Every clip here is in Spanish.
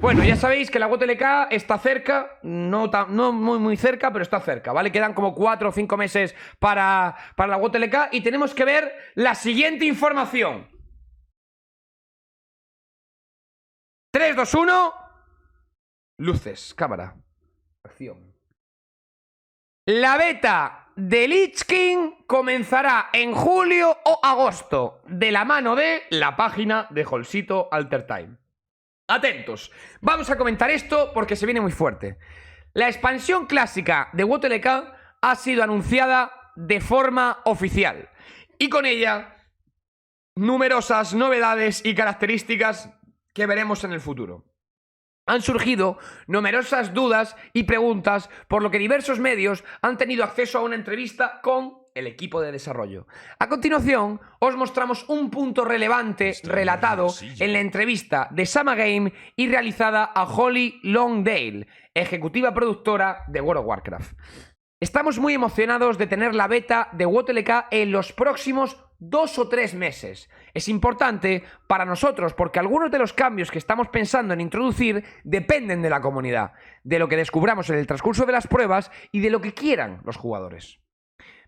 Bueno, ya sabéis que la WTLK está cerca, no muy cerca, pero está cerca, ¿vale? Quedan como 4 o 5 meses para la WTLK y tenemos que ver la siguiente información. 3, 2, 1. Luces, cámara, acción. La beta de Lich King comenzará en julio o agosto, de la mano de la página de Holsito Alter Time. Atentos, vamos a comentar esto porque se viene muy fuerte. La expansión clásica de WTLK ha sido anunciada de forma oficial y con ella numerosas novedades y características que veremos en el futuro. Han surgido numerosas dudas y preguntas, por lo que diversos medios han tenido acceso a una entrevista con el equipo de desarrollo. A continuación, os mostramos un punto relevante relatado en la entrevista de Sama Game y realizada a Holly Longdale, ejecutiva productora de World of Warcraft. Estamos muy emocionados de tener la beta de WTLK en los próximos 2 o 3 meses. Es importante para nosotros porque algunos de los cambios que estamos pensando en introducir dependen de la comunidad, de lo que descubramos en el transcurso de las pruebas y de lo que quieran los jugadores.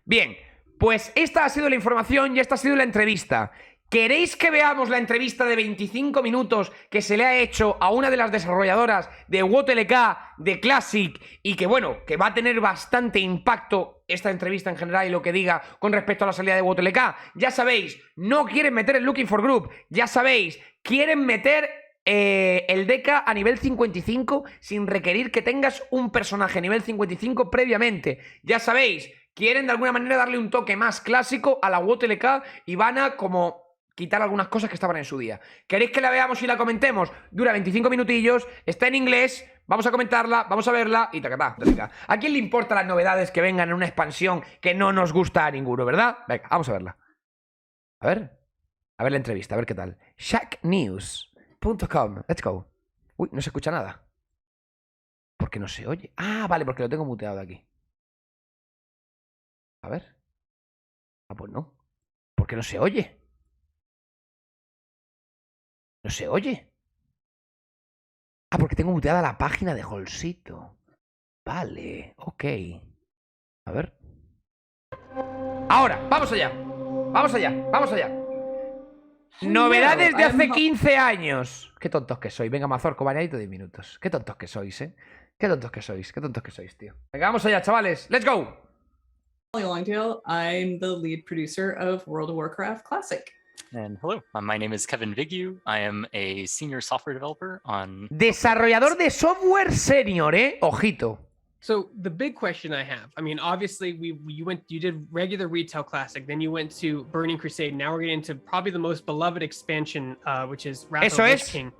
Bien, pues esta ha sido la información y esta ha sido la entrevista. ¿Queréis que veamos la entrevista de 25 minutos que se le ha hecho a una de las desarrolladoras de WTLK, de Classic, y que, bueno, que va a tener bastante impacto esta entrevista en general y lo que diga con respecto a la salida de WTLK? Ya sabéis, no quieren meter el Looking for Group, ya sabéis, quieren meter el DK a nivel 55 sin requerir que tengas un personaje a nivel 55 previamente. Ya sabéis, quieren de alguna manera darle un toque más clásico a la WTLK y van a como quitar algunas cosas que estaban en su día. ¿Queréis que la veamos y la comentemos? Dura 25 minutillos, está en inglés, vamos a comentarla, vamos a verla y tacatá. ¿A quién le importan las novedades que vengan en una expansión que no nos gusta a ninguno, verdad? Venga, vamos a verla. A ver la entrevista, a ver qué tal. shacknews.com, let's go. Uy, no se escucha nada. ¿Por qué no se oye? Ah, vale, porque lo tengo muteado de aquí. A ver. Ah, pues no. ¿Por qué no se oye? ¿No se oye? Ah, porque tengo muteada la página de Holsito. Vale, ok. A ver. Ahora, vamos allá. Vamos allá, vamos allá. Novedades de hace 15 años. Qué tontos que sois. Venga, Mazorco, bañadito 10 minutos. Qué tontos que sois, Qué tontos que sois, tío. Venga, vamos allá, chavales. Let's go. Longdale. I'm the lead producer of World of Warcraft Classic. And hello, my name is Kevin Vigu. I am a senior software developer on... Desarrollador de software senior, Ojito. So the big question I have, I mean, obviously you did regular retail classic, then you went to Burning Crusade. Now we're getting into probably the most beloved expansion, which is Wrath of the Lich King.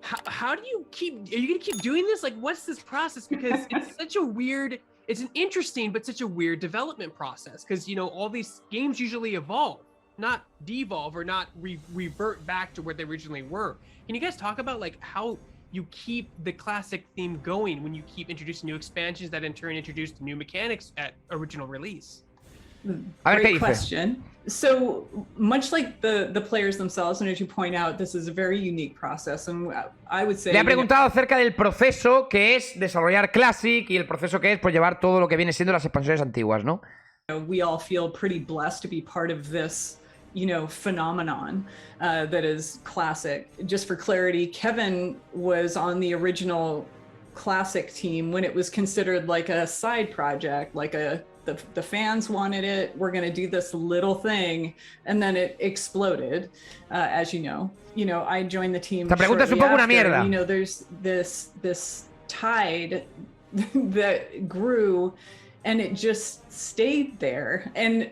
How do you are you gonna keep doing this? Like, what's this process? Because it's such a weird, it's an interesting, but such a weird development process. Because, you know, all these games usually evolve, not devolve or not revert back to where they originally were. Can you guys talk about like how you keep the classic theme going when you keep introducing new expansions that in turn introduce new mechanics at original release? Great question. So much like the players themselves, and as you point out, this is a very unique process, and I would say... Le ha preguntado acerca del proceso que es desarrollar Classic y el proceso que es pues llevar todo lo que viene siendo las expansiones antiguas, ¿no? We all feel pretty blessed to be part of this, you know, phenomenon that is Classic. Just for clarity, Kevin was on the original Classic team when it was considered like a side project, like the fans wanted it, we're going to do this little thing, and then it exploded, as you know. You know, I joined the team shortly after, you know, there's this tide that grew, and it just stayed there. And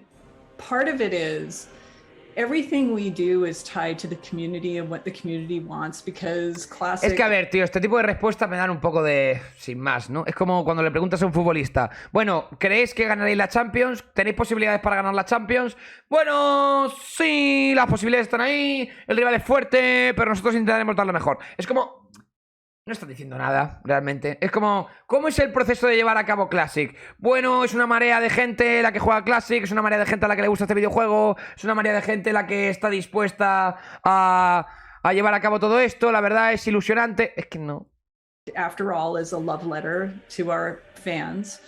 part of it is everything we do is tied to the community and what the community wants, because Classic... Es que, a ver, tío, este tipo de respuestas me dan un poco de... sin más, ¿no? Es como cuando le preguntas a un futbolista, bueno, ¿creéis que ganaréis la Champions? ¿Tenéis posibilidades para ganar la Champions? Bueno, sí, las posibilidades están ahí, el rival es fuerte, pero nosotros intentaremos dar lo mejor. Es como... no está diciendo nada, realmente. Es como, ¿cómo es el proceso de llevar a cabo Classic? Bueno, es una marea de gente la que juega Classic, es una marea de gente a la que le gusta este videojuego, es una marea de gente la que está dispuesta a a llevar a cabo todo esto, la verdad es ilusionante. Es que no. After all, is a love letter to our fans.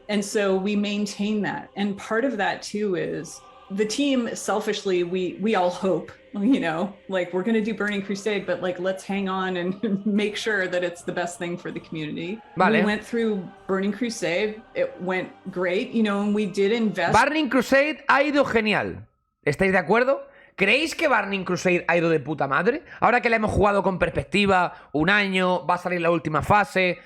And so we maintain that. And part of that too is the team, selfishly, we all hope, you know, like we're going to do Burning Crusade, but like let's hang on and make sure that it's the best thing for the community. Vale. We went through Burning Crusade, it went great, you know, and we did invest. Burning Crusade ha ido genial. ¿Estáis de acuerdo? ¿Creéis que Burning Crusade ha ido de puta madre? Ahora que la hemos jugado con perspectiva, un año, va a salir la última fase.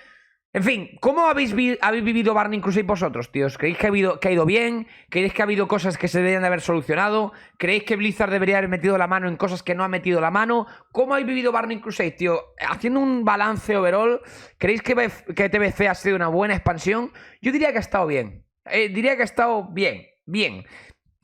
En fin, ¿cómo habéis vivido Burning Crusade vosotros, tíos? ¿Creéis que ha ido bien? ¿Creéis que ha habido cosas que se deberían de haber solucionado? ¿Creéis que Blizzard debería haber metido la mano en cosas que no ha metido la mano? ¿Cómo habéis vivido Burning Crusade, tío? Haciendo un balance overall, ¿creéis que TBC ha sido una buena expansión? Yo diría que ha estado bien. Diría que ha estado bien.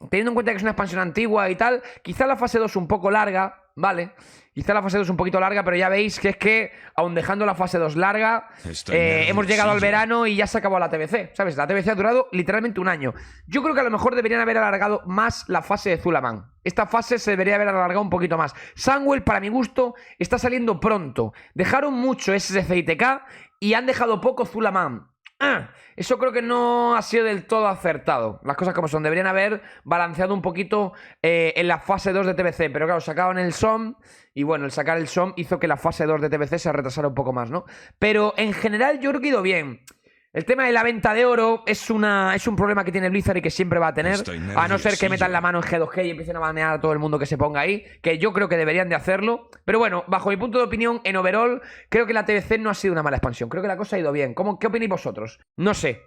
Teniendo en cuenta que es una expansión antigua y tal, quizá la fase 2 un poco larga, ¿vale? Quizá la fase 2 un poquito larga, pero ya veis que es que, aun dejando la fase 2 larga, hemos llegado al verano y ya se acabó la TBC, ¿sabes? La TBC ha durado literalmente un año. Yo creo que a lo mejor deberían haber alargado más la fase de Zulaman. Esta fase se debería haber alargado un poquito más. Sunwell, para mi gusto, está saliendo pronto. Dejaron mucho SSCITK y han dejado poco Zulaman. Eso creo que no ha sido del todo acertado. Las cosas como son. Deberían haber balanceado un poquito en la fase 2 de TBC. Pero claro, sacaban el SOM. Y bueno, el sacar el SOM hizo que la fase 2 de TBC se retrasara un poco más, ¿no? Pero en general yo creo que ha ido bien. El tema de la venta de oro es un problema que tiene Blizzard y que siempre va a tener. A no ser que metan la mano en G2G y empiecen a banear a todo el mundo que se ponga ahí. Que yo creo que deberían de hacerlo. Pero bueno, bajo mi punto de opinión, en overall, creo que la TBC no ha sido una mala expansión. Creo que la cosa ha ido bien. ¿Qué opináis vosotros? No sé.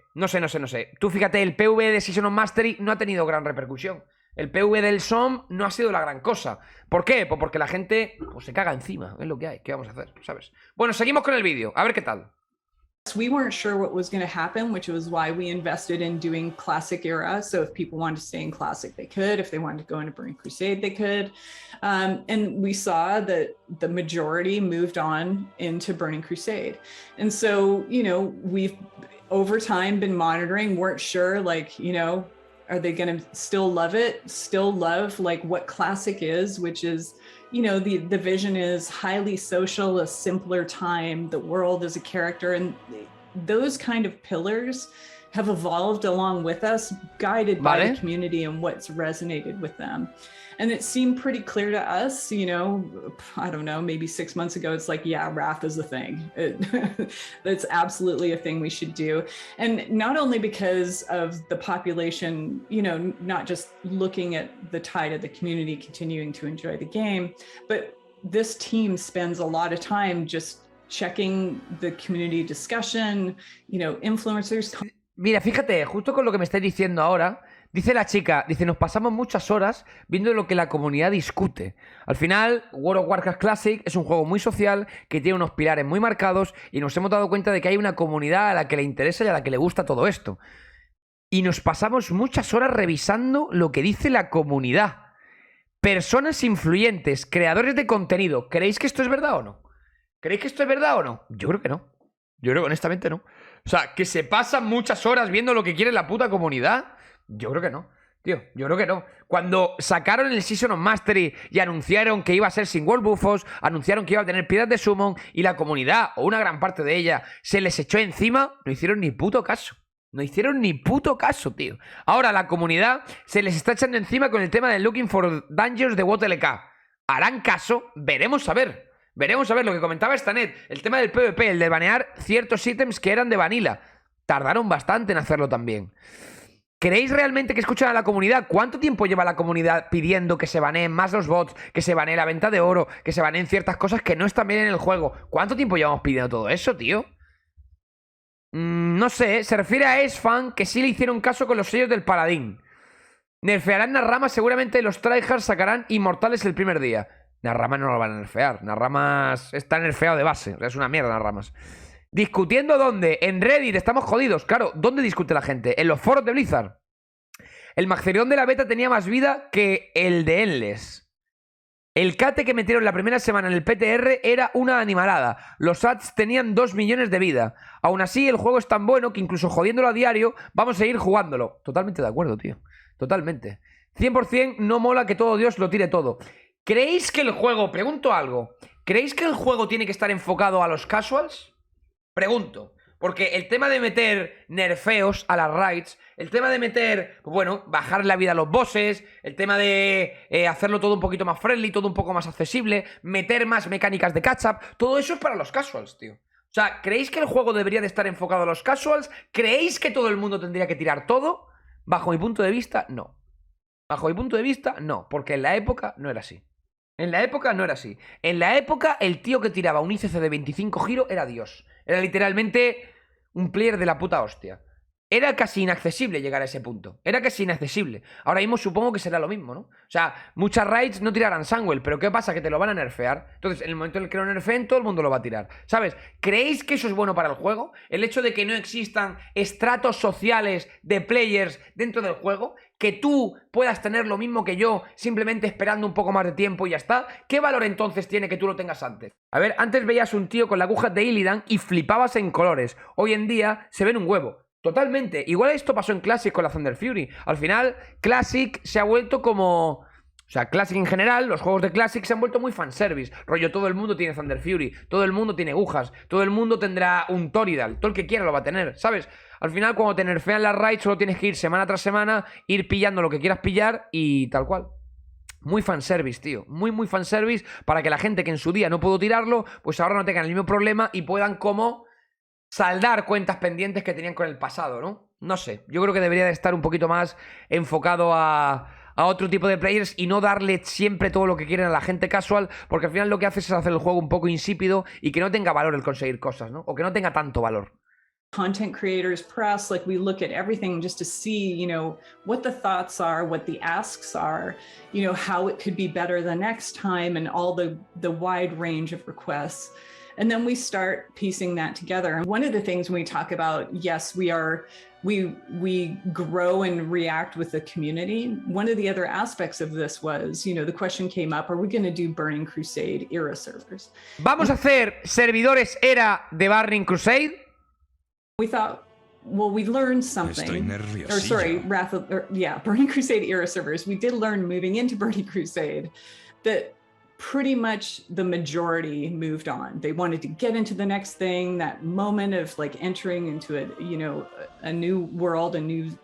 Tú fíjate, el PV de Season of Mastery no ha tenido gran repercusión. El PV del SOM no ha sido la gran cosa. ¿Por qué? Pues porque la gente se caga encima. Es lo que hay. ¿Qué vamos a hacer? ¿Sabes? Bueno, seguimos con el vídeo. A ver qué tal. We weren't sure what was going to happen, which was why we invested in doing Classic era. So if people wanted to stay in Classic, they could. If they wanted to go into Burning Crusade, they could. And we saw that the majority moved on into Burning Crusade. And so, you know, we've over time been monitoring, weren't sure, like, you know, are they going to still love it? Still love like what Classic is, which is, you know, the vision is highly social, a simpler time, the world is a character, and those kind of pillars have evolved along with us, guided by the community and what's resonated with them. And it seemed pretty clear to us, you know, I don't know, maybe 6 months ago, it's like, yeah, Wrath is a thing. That's absolutely a thing we should do. And not only because of the population, you know, not just looking at the tide of the community continuing to enjoy the game, but this team spends a lot of time just checking the community discussion, you know, influencers. Mira, fíjate, justo con lo que me estáis diciendo ahora, dice la chica, dice, nos pasamos muchas horas viendo lo que la comunidad discute. Al final, World of Warcraft Classic es un juego muy social, que tiene unos pilares muy marcados, y nos hemos dado cuenta de que hay una comunidad a la que le interesa y a la que le gusta todo esto. Y nos pasamos muchas horas revisando lo que dice la comunidad. Personas influyentes, creadores de contenido, ¿creéis que esto es verdad o no? ¿Creéis que esto es verdad o no? Yo creo que no. Yo creo que honestamente no. O sea, que se pasan muchas horas viendo lo que quiere la puta comunidad. Yo creo que no, tío, yo creo que no. Cuando sacaron el Season of Mastery y anunciaron que iba a ser sin World Buffos, anunciaron que iba a tener piedras de Summon, y la comunidad, o una gran parte de ella, se les echó encima, no hicieron ni puto caso. No hicieron ni puto caso, tío. Ahora la comunidad se les está echando encima con el tema del Looking for Dungeons de WOTLK. ¿Harán caso? Veremos a ver. Veremos a ver lo que comentaba Stanet. El tema del PvP, el de banear ciertos ítems que eran de vanilla. Tardaron bastante en hacerlo también. ¿Creéis realmente que escuchan a la comunidad? ¿Cuánto tiempo lleva la comunidad pidiendo que se baneen más los bots, que se banee la venta de oro, que se baneen ciertas cosas que no están bien en el juego? ¿Cuánto tiempo llevamos pidiendo todo eso, tío? No sé, se refiere a Esfan, que sí le hicieron caso con los sellos del paladín. Nerfearán Narrama, seguramente los tryhards sacarán inmortales el primer día. Narrama no lo van a nerfear, Narramas está nerfeado de base, o sea, es una mierda Narramas. ¿Discutiendo dónde? En Reddit, estamos jodidos. Claro, ¿dónde discute la gente? En los foros de Blizzard. El Magcerión de la beta tenía más vida que el de Endless. El cate que metieron la primera semana en el PTR era una animalada. Los ads tenían 2 millones de vida. Aún así, el juego es tan bueno que incluso jodiéndolo a diario, vamos a seguir jugándolo. Totalmente de acuerdo, tío. Totalmente. 100% no mola que todo Dios lo tire todo. ¿Creéis que el juego, pregunto algo, ¿creéis que el juego tiene que estar enfocado a los casuals? Pregunto. Porque el tema de meter nerfeos a las raids, el tema de meter, pues bueno, bajar la vida a los bosses, el tema de hacerlo todo un poquito más friendly, todo un poco más accesible, meter más mecánicas de catch-up, todo eso es para los casuals, tío. O sea, ¿creéis que el juego debería de estar enfocado a los casuals? ¿Creéis que todo el mundo tendría que tirar todo? Bajo mi punto de vista, no. Bajo mi punto de vista, no. Porque en la época no era así. En la época no era así. En la época, el tío que tiraba un ICC de 25 giros era Dios. Era literalmente un player de la puta hostia. Era casi inaccesible llegar a ese punto. Era casi inaccesible. Ahora mismo supongo que será lo mismo, ¿no? O sea, muchas raids no tirarán Sandwell, pero ¿qué pasa? Que te lo van a nerfear. Entonces, en el momento en el que lo nerfeen, todo el mundo lo va a tirar. ¿Sabes? ¿Creéis que eso es bueno para el juego? El hecho de que no existan estratos sociales de players dentro del juego, que tú puedas tener lo mismo que yo, simplemente esperando un poco más de tiempo y ya está. ¿Qué valor entonces tiene que tú lo tengas antes? A ver, antes veías un tío con la aguja de Illidan y flipabas en colores. Hoy en día se ven un huevo. Totalmente. Igual esto pasó en Classic con la Thunder Fury. Al final, Classic se ha vuelto como... O sea, Classic en general, los juegos de Classic se han vuelto muy fanservice. Rollo, todo el mundo tiene Thunder Fury, todo el mundo tiene agujas, todo el mundo tendrá un Toridal, todo el que quiera lo va a tener, ¿sabes? Al final, cuando te nerfean las raids, solo tienes que ir semana tras semana, ir pillando lo que quieras pillar y tal cual. Muy fanservice, tío. Muy fanservice para que la gente que en su día no pudo tirarlo, pues ahora no tengan el mismo problema y puedan como saldar cuentas pendientes que tenían con el pasado, ¿no? No sé, yo creo que debería de estar un poquito más enfocado a otro tipo de players y no darle siempre todo lo que quieren a la gente casual, porque al final lo que hace es hacer el juego un poco insípido y que no tenga valor el conseguir cosas, ¿no? O que no tenga tanto valor. Content creators, press, like we look at everything just to see, you know, what the thoughts are, what the asks are, you know, how it could be better the next time, and all the wide range of requests. And then we start piecing that together. And one of the things when we talk about, yes, we grow and react with the community. One of the other aspects of this was, you know, the question came up, are we going to do Burning Crusade era servers? ¿Vamos a hacer servidores era de Burning Crusade? We thought, well, we learned something. Or sorry, Burning Crusade era servers. We did learn moving into Burning Crusade that pretty much the majority moved on. They wanted to get into the next thing, that moment of like entering into a new world, a new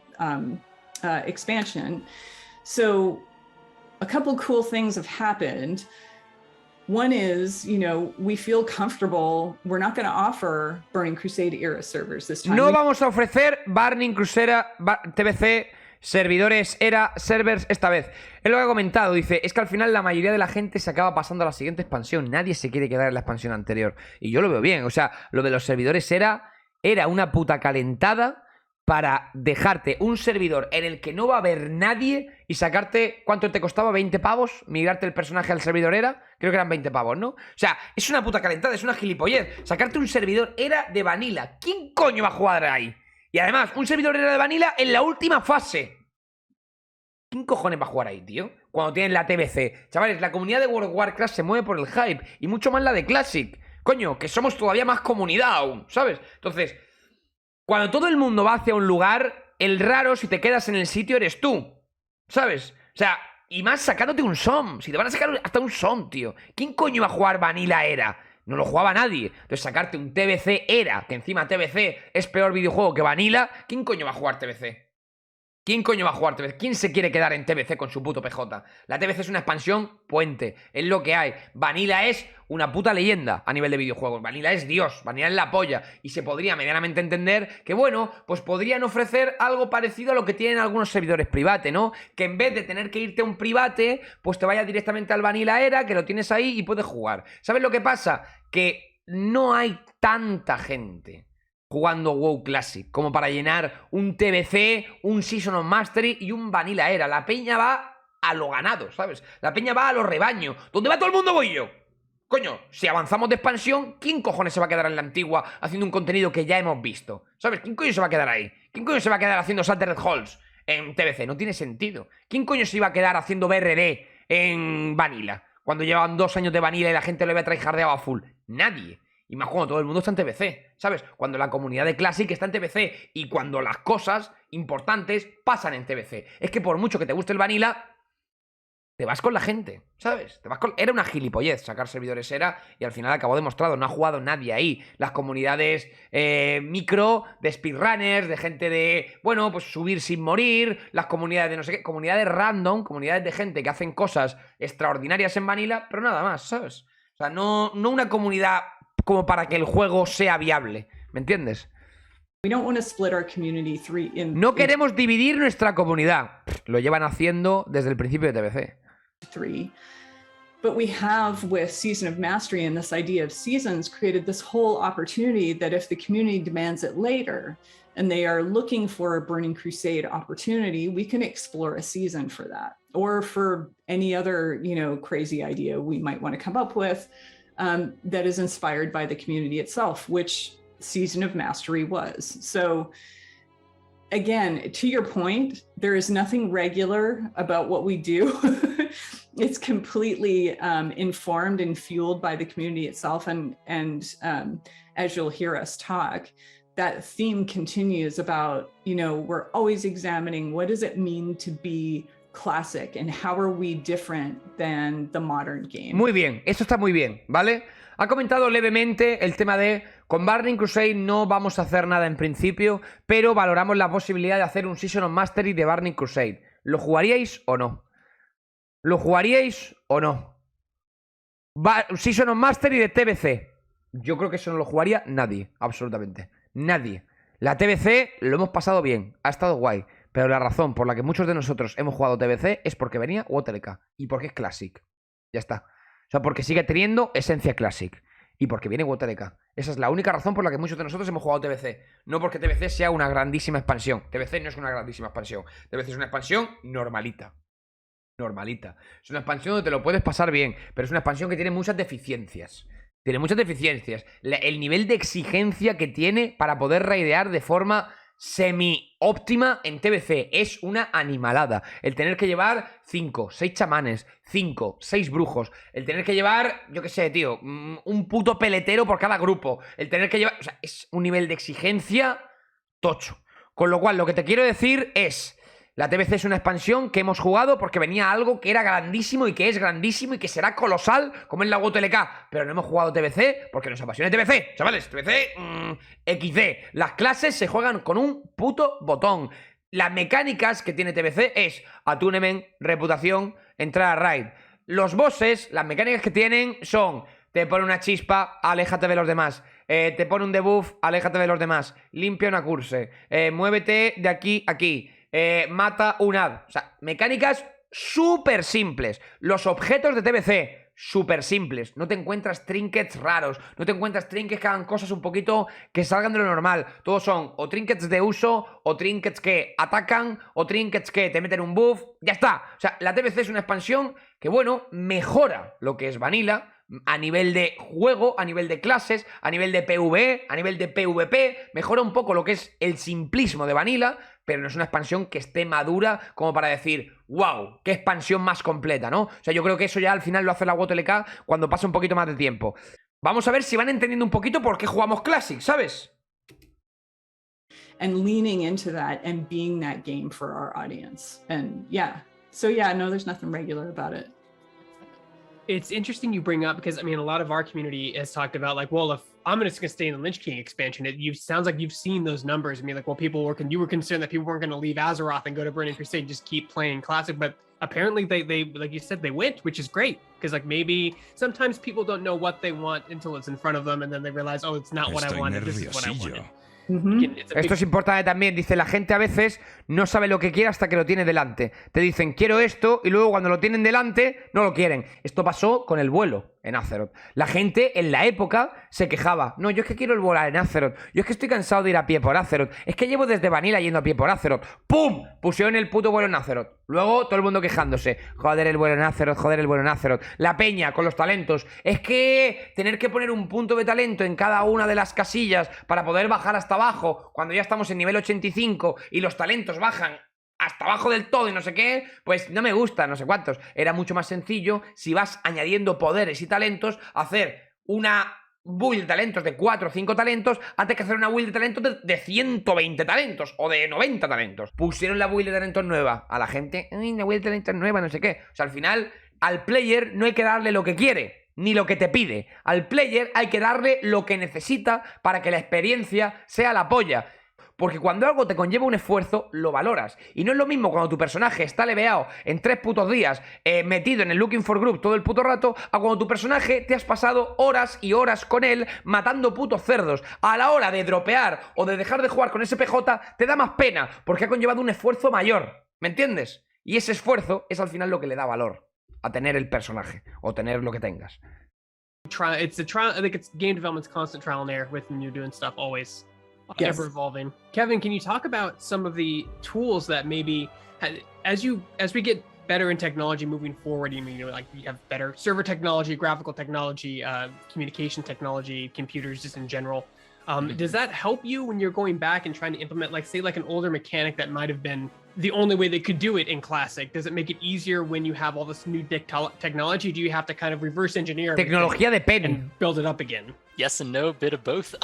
expansion. So a couple cool things have happened. One is, you know, we feel comfortable. We're not going to offer Burning Crusade era servers this time. No vamos a ofrecer Burning Crusade TBC servidores era servers esta vez. Él lo ha comentado, dice, es que al final la mayoría de la gente se acaba pasando a la siguiente expansión. Nadie se quiere quedar en la expansión anterior. Y yo lo veo bien. O sea, lo de los servidores era una puta calentada para dejarte un servidor en el que no va a haber nadie y sacarte... ¿Cuánto te costaba? ¿20 pavos? Migrarte el personaje al servidor era. Creo que eran 20 pavos, ¿no? O sea, es una puta calentada, es una gilipollez. Sacarte un servidor era de vanilla. ¿Quién coño va a jugar ahí? Y además, un servidor era de vanilla en la última fase. ¿Quién cojones va a jugar ahí, tío? Cuando tienen la TBC. Chavales, la comunidad de World of Warcraft se mueve por el hype. Y mucho más la de Classic. Coño, que somos todavía más comunidad aún, ¿sabes? Entonces, cuando todo el mundo va hacia un lugar, el raro, si te quedas en el sitio, eres tú. ¿Sabes? O sea, y más sacándote un SOM. Si te van a sacar hasta un SOM, tío. ¿Quién coño va a jugar vanilla era? No lo jugaba nadie. Entonces sacarte un TBC era, que encima TBC es peor videojuego que Vanilla. ¿Quién coño va a jugar TBC? ¿Quién coño va a jugar TBC? ¿Quién se quiere quedar en TBC con su puto PJ? La TBC es una expansión puente. Es lo que hay. Vanilla es una puta leyenda a nivel de videojuegos. Vanilla es Dios. Vanilla es la polla. Y se podría medianamente entender que, bueno, pues podrían ofrecer algo parecido a lo que tienen algunos servidores private, ¿no? Que en vez de tener que irte a un private, pues te vayas directamente al Vanilla Era, que lo tienes ahí y puedes jugar. ¿Sabes lo que pasa? Que no hay tanta gente jugando WoW Classic como para llenar un TBC, un Season of Mastery y un Vanilla Era. La peña va a lo ganado, ¿sabes? La peña va a lo rebaño. ¿Dónde va todo el mundo voy yo? Coño, si avanzamos de expansión, ¿quién cojones se va a quedar en la antigua haciendo un contenido que ya hemos visto? ¿Sabes? ¿Quién coño se va a quedar ahí? ¿Quién coño se va a quedar haciendo Shattered Halls en TBC? No tiene sentido. ¿Quién coño se iba a quedar haciendo BRD en Vanilla cuando llevaban 2 años de Vanilla y la gente lo había tryhardeado a full? Nadie. Y más cuando todo el mundo está en TBC, ¿sabes? Cuando la comunidad de Classic está en TBC y cuando las cosas importantes pasan en TBC. Es que por mucho que te guste el Vanilla, te vas con la gente, ¿sabes? Era una gilipollez sacar servidores era y al final acabó demostrado, no ha jugado nadie ahí. Las comunidades micro, de speedrunners, de gente de, bueno, pues subir sin morir, las comunidades de no sé qué, comunidades random, comunidades de gente que hacen cosas extraordinarias en Vanilla, pero nada más, ¿sabes? O sea, no una comunidad como para que el juego sea viable, ¿me entiendes? No queremos dividir nuestra comunidad. Lo llevan haciendo desde el principio de TBC. But we have, with Season of Mastery and this idea of seasons, created this whole opportunity that if the community demands it later and they are looking for a Burning Crusade opportunity, we can explore a season for that, or for any other, crazy idea we might want to come up with that is inspired by the community itself, which Season of Mastery was. So again, to your point, there is nothing regular about what we do. It's completely informed and fueled by the community itself. And as you'll hear us talk, that theme continues about, we're always examining what does it mean to be classic and how are we different than the modern game. Muy bien, esto está muy bien, ¿vale? Ha comentado levemente el tema de con Burning Crusade no vamos a hacer nada en principio, pero valoramos la posibilidad de hacer un Season of Mastery de Burning Crusade. ¿Lo jugaríais o no? ¿Lo jugaríais o no? Season of Mastery de TBC. Yo creo que eso no lo jugaría nadie, absolutamente. Nadie. La TBC lo hemos pasado bien, ha estado guay, pero la razón por la que muchos de nosotros hemos jugado TBC es porque venía WTLK y porque es Classic. Ya está. O sea, porque sigue teniendo esencia Classic y porque viene WTLK. Esa es la única razón por la que muchos de nosotros hemos jugado TBC. No porque TBC sea una grandísima expansión. TBC no es una grandísima expansión. TBC es una expansión normalita. Normalita. Es una expansión donde te lo puedes pasar bien, pero es una expansión que tiene muchas deficiencias. Tiene muchas deficiencias. El nivel de exigencia que tiene para poder raidear de forma semi-óptima en TBC es una animalada. El tener que llevar 5, 6 chamanes, 5, 6 brujos. El tener que llevar, yo qué sé, tío, un puto peletero por cada grupo. El tener que llevar... O sea, es un nivel de exigencia tocho. Con lo cual, lo que te quiero decir es... La TBC es una expansión que hemos jugado porque venía algo que era grandísimo y que es grandísimo y que será colosal como en la WTLK. Pero no hemos jugado TBC porque nos apasiona TBC, chavales. TBC XD. Las clases se juegan con un puto botón. Las mecánicas que tiene TBC es attunement, reputación, entrar a raid. Los bosses, las mecánicas que tienen son... Te pone una chispa, aléjate de los demás. Te pone un debuff, aléjate de los demás. Limpia una curse. Muévete de aquí a aquí. Mata un ad. O sea, mecánicas súper simples. Los objetos de TBC, súper simples. No te encuentras trinkets raros. No te encuentras trinkets que hagan cosas un poquito que salgan de lo normal. Todos son o trinkets de uso, o trinkets que atacan, o trinkets que te meten un buff. Ya está. O sea, la TBC es una expansión que, bueno, mejora lo que es Vanilla a nivel de juego, a nivel de clases, a nivel de PvE, a nivel de PvP. Mejora un poco lo que es el simplismo de Vanilla, pero no es una expansión que esté madura como para decir, wow, qué expansión más completa, ¿no? O sea, yo creo que eso ya al final lo hace la WTLK cuando pasa un poquito más de tiempo. Vamos a ver si van entendiendo un poquito por qué jugamos Classic, ¿sabes? And leaning into that and being that game for our audience. And yeah, so yeah, no, there's nothing regular about it. It's interesting you bring up because I mean a lot of our community has talked about like, well, if I'm just gonna stay in the Lich King expansion, sounds like you've seen those numbers. I mean, like, well, you were concerned that people weren't gonna leave Azeroth and go to Burning Crusade, just keep playing Classic, but apparently they like you said, they went, which is great because like maybe sometimes people don't know what they want until it's in front of them and then they realize, oh, it's not what I wanted, this is what I wanted. Esto es importante también, dice, la gente a veces no sabe lo que quiere hasta que lo tiene delante. Te dicen, quiero esto, y luego cuando lo tienen delante, no lo quieren. Esto pasó con el vuelo en Azeroth. La gente en la época se quejaba. No, yo es que quiero el volar en Azeroth. Yo es que estoy cansado de ir a pie por Azeroth. Es que llevo desde Vanilla yendo a pie por Azeroth. ¡Pum! Pusieron el puto vuelo en Azeroth. Luego todo el mundo quejándose. Joder el vuelo en Azeroth, joder el vuelo en Azeroth. La peña con los talentos. Es que tener que poner un punto de talento en cada una de las casillas para poder bajar hasta abajo cuando ya estamos en nivel 85 y los talentos bajan hasta abajo del todo y no sé qué, pues no me gusta, no sé cuántos. Era mucho más sencillo, si vas añadiendo poderes y talentos, hacer una build de talentos de 4 o 5 talentos antes que hacer una build de talentos de 120 talentos o de 90 talentos. Pusieron la build de talentos nueva a la gente. Ay, la build de talentos nueva, no sé qué. O sea, al final, al player no hay que darle lo que quiere, ni lo que te pide. Al player hay que darle lo que necesita para que la experiencia sea la polla. Porque cuando algo te conlleva un esfuerzo, lo valoras. Y no es lo mismo cuando tu personaje está leveado en 3 putos días, metido en el Looking for Group todo el puto rato, a cuando tu personaje te has pasado horas y horas con él matando putos cerdos. A la hora de dropear o de dejar de jugar con ese PJ, te da más pena, porque ha conllevado un esfuerzo mayor. ¿Me entiendes? Y ese esfuerzo es al final lo que le da valor a tener el personaje o tener lo que tengas. It's a trial. I think it's game development's constant trial and error with new doing stuff always. Yes. Ever evolving. Kevin, can you talk about some of the tools that maybe as we get better in technology moving forward, you mean, like you have better server technology, graphical technology, communication technology, computers just in general. Does that help you when you're going back and trying to implement, like, say, like an older mechanic that might have been the only way they could do it in Classic? Does it make it easier when you have all this new technology? Do you have to kind of reverse engineer Tecnología depende. and build it up again? Yes and no, bit of both.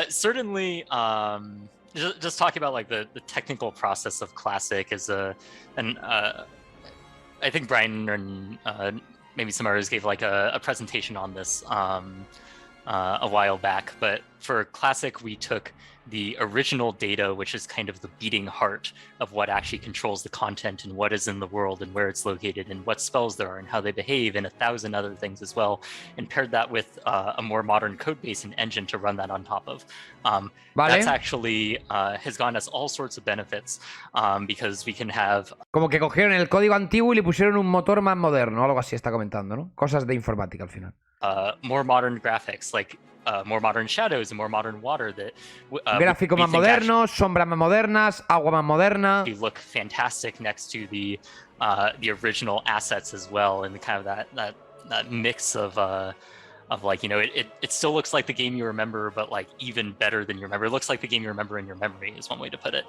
Certainly, just talking about like the technical process of Classic is I think Brian and maybe some others gave like a presentation on this a while back, but for Classic we took the original data, which is kind of the beating heart of what actually controls the content and what is in the world and where it's located and what spells there are and how they behave and 1,000 other things as well, and paired that with a more modern code base and engine to run that on top of. That's actually has gotten us all sorts of benefits because we can have... Como que cogieron el código antiguo y le pusieron un motor más moderno, algo así está comentando, ¿no? Cosas de informática al final. More modern graphics, like more modern shadows and more modern water that gráficos más modernos, sombras más modernas, agua más moderna. You look fantastic next to the original assets as well, and kind of that mix of like, you know, it still looks like the game you remember, but like even better than you remember. It looks like the game you remember in your memory is one way to put it.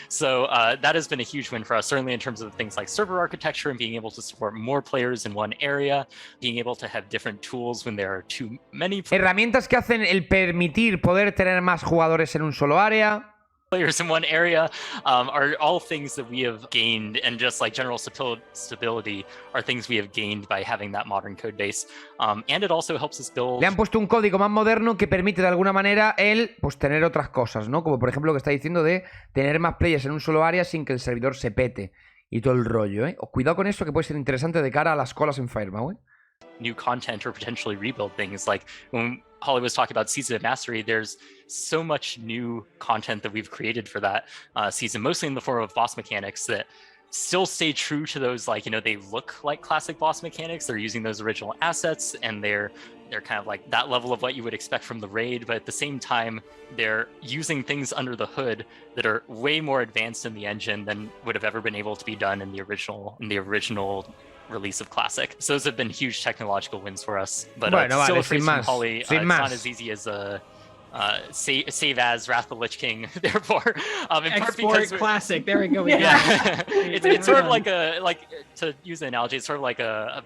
So that has been a huge win for us, certainly in terms of things like server architecture and being able to support more players in one area, being able to have different tools when there are too many herramientas que hacen el permitir poder tener más jugadores en un solo área. Players in one area are all things that we have gained, and just like general stability are things we have gained by having that modern code base. And it also helps us build... Le han puesto un código más moderno que permite de alguna manera el, pues, tener otras cosas, ¿no? Como por ejemplo lo que está diciendo de tener más players en un solo área sin que el servidor se pete y todo el rollo, ¿eh? Cuidado con eso, que puede ser interesante de cara a las colas en Firebow, ¿eh? New content or potentially rebuild things. Like when Holly was talking about Season of Mastery, there's so much new content that we've created for that season, mostly in the form of boss mechanics that still stay true to those, like, you know, they look like classic boss mechanics. They're using those original assets, and they're kind of like that level of what you would expect from the raid, but at the same time they're using things under the hood that are way more advanced in the engine than would have ever been able to be done in the original release of Classic. So those have been huge technological wins for us. But bueno, still vale, a phrase from Holly, it's not as easy as save as Wrath of the Lich King. Therefore, in part because Classic. There we go. Yeah, it's sort of like to use an analogy, it's sort of like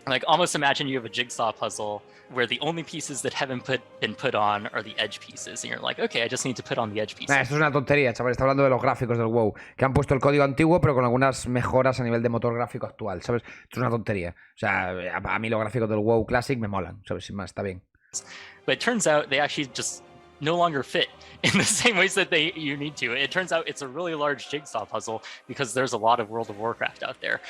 like almost imagine you have a jigsaw puzzle where the only pieces that haven't been put on are the edge pieces, and you're like, okay, I just need to put on the edge pieces. Esto es una tontería, chaval. Está hablando de los gráficos del WoW, que han puesto el código antiguo, pero con algunas mejoras a nivel de motor gráfico actual, ¿sabes? Esto es una tontería. O sea, a mí los gráficos del WoW Classic me molan, ¿sabes? Sin más, está bien. But it turns out they actually just no longer fit in the same ways that you need to. It turns out it's a really large jigsaw puzzle because there's a lot of World of Warcraft out there.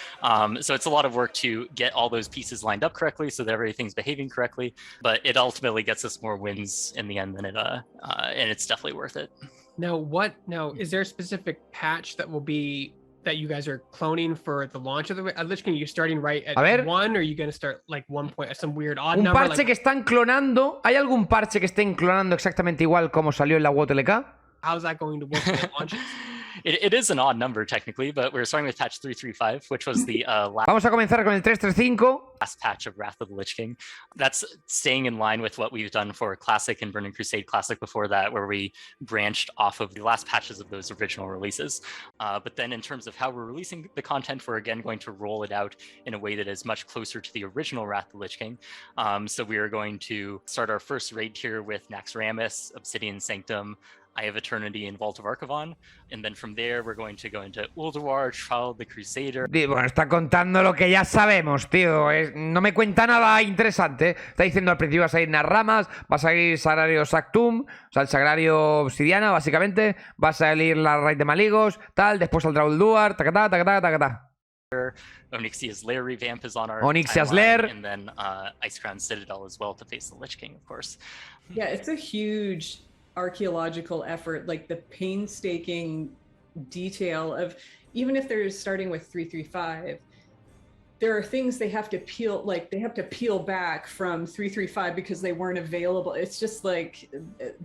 So it's a lot of work to get all those pieces lined up correctly so that everything's behaving correctly, but it ultimately gets us more wins in the end than and it's definitely worth it. Now, is there a specific patch that will be that you guys are cloning for the launch of the Lich King? Are you starting right at 1, or are you going to start like 1 point, some weird odd un number? Un parche que están clonando. ¿Hay algún parche que estén clonando exactamente igual como salió en la WOTLK? How's that going to work when it launches? It is an odd number technically, but we're starting with patch 335, which was the Vamos a comenzar con el 335. last patch of Wrath of the Lich King. That's staying in line with what we've done for Classic and Burning Crusade Classic before that, where we branched off of the last patches of those original releases. But then in terms of how we're releasing the content, we're again going to roll it out in a way that is much closer to the original Wrath of the Lich King. So we are going to start our first raid tier with Naxxramas, Obsidian Sanctum, Eye of Eternity, and Vault of Archivon. And then from there, we're going to go into Ulduar, Trial of the Crusader. Bueno, está contando lo que ya sabemos, tío. No me cuenta nada interesante. Está diciendo al principio va a salir Naxxramas, va a salir Sagrario Sanctum, o sea, el Sagrario Obsidiana, básicamente. Va a salir la raid de Maligos, tal. Después saldrá Ulduar, tacatá, tacatá, tacatá. Onyxia's Lair revamp is on our Onyxia's timeline, Lair. and then Icecrown Citadel as well to face the Lich King, of course. Yeah, it's a huge archaeological effort, like the painstaking detail of, even if they're starting with 335, there are things they have to peel, like they have to peel back from 335 because they weren't available. It's just like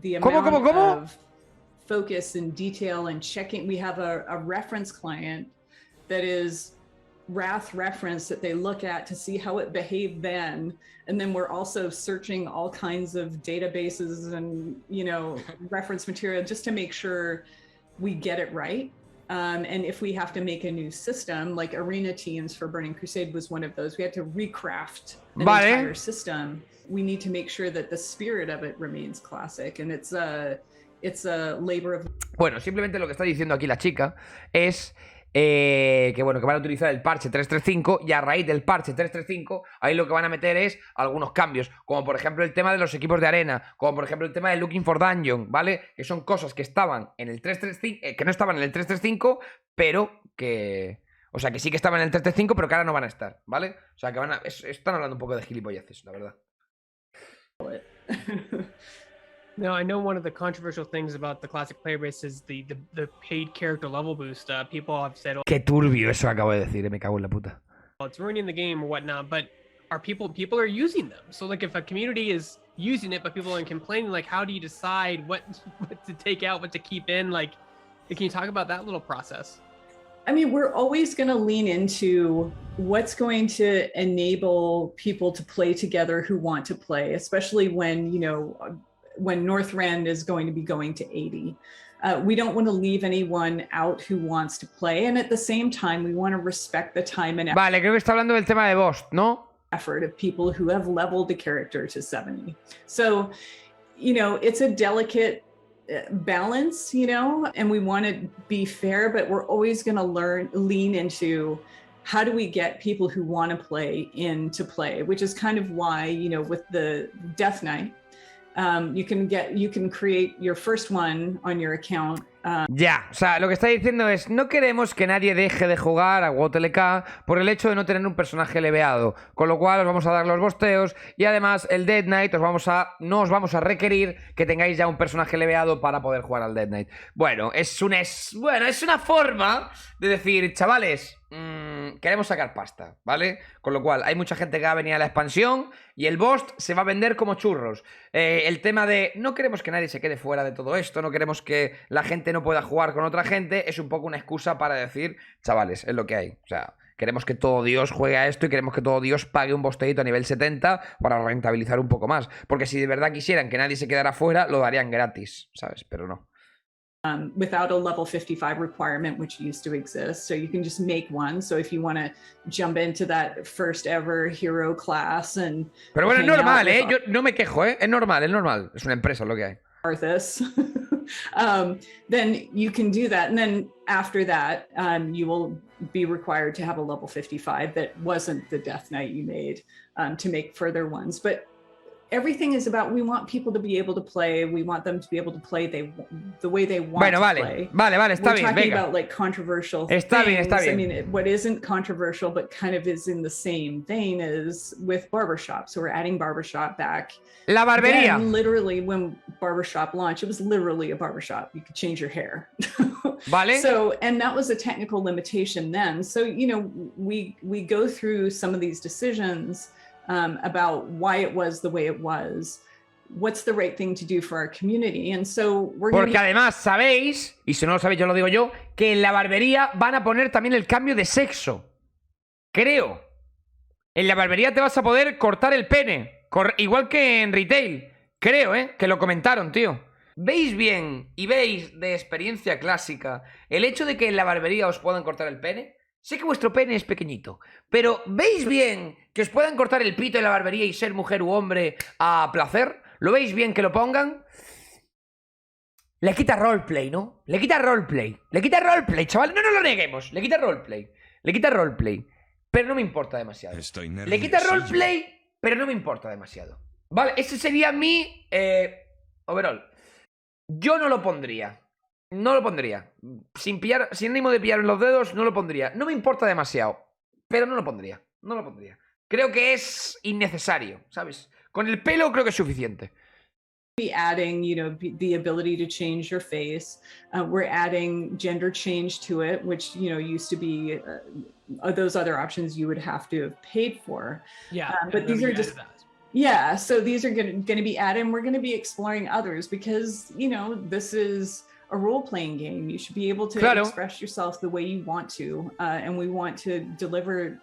the amount of focus and detail and checking. We have a reference client that is Wrath reference that they look at to see how it behaved then, and then we're also searching all kinds of databases and, you know, reference material just to make sure we get it right. And if we have to make a new system, like Arena Teams for Burning Crusade was one of those, we had to recraft an entire system. We need to make sure that the spirit of it remains classic, and it's a labor of... Bueno, simplemente lo que está diciendo aquí la chica es que bueno, que van a utilizar el parche 335, y a raíz del parche 335 ahí lo que van a meter es algunos cambios, como por ejemplo el tema de los equipos de arena, como por ejemplo el tema de Looking for Dungeon, ¿vale? Que son cosas que estaban en el 335, que no estaban en el 335, pero que... O sea, que sí que estaban en el 335, pero que ahora no van a estar, ¿vale? O sea, que van a... Están hablando un poco de gilipolleces, la verdad. No, I know one of the controversial things about the classic player base is the paid character level boost. People have said, Qué turbio eso acabo de decir, me cago en la puta. well, it's ruining the game or whatnot, but are people are using them. So like if a community is using it, but people are complaining, like how do you decide what to take out, what to keep in? Like, can you talk about that little process? I mean, we're always going to lean into what's going to enable people to play together who want to play, especially when, you know, when Northrend is going to be going to 80. We don't want to leave anyone out who wants to play. And at the same time, we want to respect the time and Vale, creo que está hablando del tema de Bost, ¿no? effort of people who have leveled the character to 70. So, you know, it's a delicate balance, you know, and we want to be fair, but we're always going to lean into how do we get people who want to play in to play, which is kind of why, you know, with the Death Knight, you can create your first one on your account. Ya, o sea, lo que está diciendo es, no queremos que nadie deje de jugar a WoTLK por el hecho de no tener un personaje leveado, con lo cual os vamos a dar los bosteos y además el Death Knight no os vamos a requerir que tengáis ya un personaje leveado para poder jugar al Death Knight. Bueno, es una forma de decir, chavales, queremos sacar pasta, ¿vale? Con lo cual, hay mucha gente que va a venir a la expansión y el Bost se va a vender como churros. El tema de no queremos que nadie se quede fuera de todo esto, no queremos que la gente no pueda jugar con otra gente, es un poco una excusa para decir, chavales, es lo que hay. O sea, queremos que todo Dios juegue a esto y queremos que todo Dios pague un bosteito a nivel 70 para rentabilizar un poco más. Porque si de verdad quisieran que nadie se quedara fuera, lo darían gratis, ¿sabes? Pero no. Without a level 55 requirement, which used to exist. So you can just make one. So if you want to jump into that first ever hero class and... Pero bueno, es normal, ¿eh? Yo no me quejo, ¿eh? Es normal, es normal. Es una empresa lo que hay. Arthas, then you can do that. And then after that, you will be required to have a level 55 that wasn't the Death Knight you made to make further ones. But everything is about, we want people to be able to play. We want them to be able to play the way they want to play. Vale, está We're bien, talking venga. about like controversial Está things. bien. I mean, what isn't controversial, but kind of is in the same vein is with barbershop. So we're adding barbershop back. La barbería. Then, literally, when barbershop launched, it was literally a barbershop. You could change your hair. Vale. So, and that was a technical limitation then. So, you know, we go through some of these decisions about why it was the way it was. what's the right thing to do for our community. And so we're Porque además sabéis, y si no lo sabéis yo lo digo yo, que en la barbería van a poner también el cambio de sexo. Creo. En la barbería te vas a poder cortar el pene. Igual que en retail. Creo, que lo comentaron, tío. ¿Veis bien y veis de experiencia clásica el hecho de que en la barbería os puedan cortar el pene? Sé que vuestro pene es pequeñito, pero ¿veis bien que os puedan cortar el pito en la barbería y ser mujer u hombre a placer? ¿Lo veis bien que lo pongan? Le quita roleplay, ¿no? Le quita roleplay. Le quita roleplay, chaval. No nos lo neguemos. Le quita roleplay. Le quita roleplay. Pero no me importa demasiado. Le quita roleplay, pero no me importa demasiado. Vale, ese sería mi overall. Yo no lo pondría. No lo pondría. Sin ánimo de pillar en los dedos, no lo pondría. No me importa demasiado. Pero no lo pondría. No lo pondría. Creo que es innecesario, ¿sabes? Con el pelo creo que es suficiente. Be adding, you know, the ability to change your face. We're adding gender change to it, which, you know, used to be those other options you would have to have paid for. Yeah, but these are just... Yeah, so these are going to be added, and we're going to be exploring others because, you know, this is a role-playing game. You should be able to express yourself the way you want to, and we want to deliver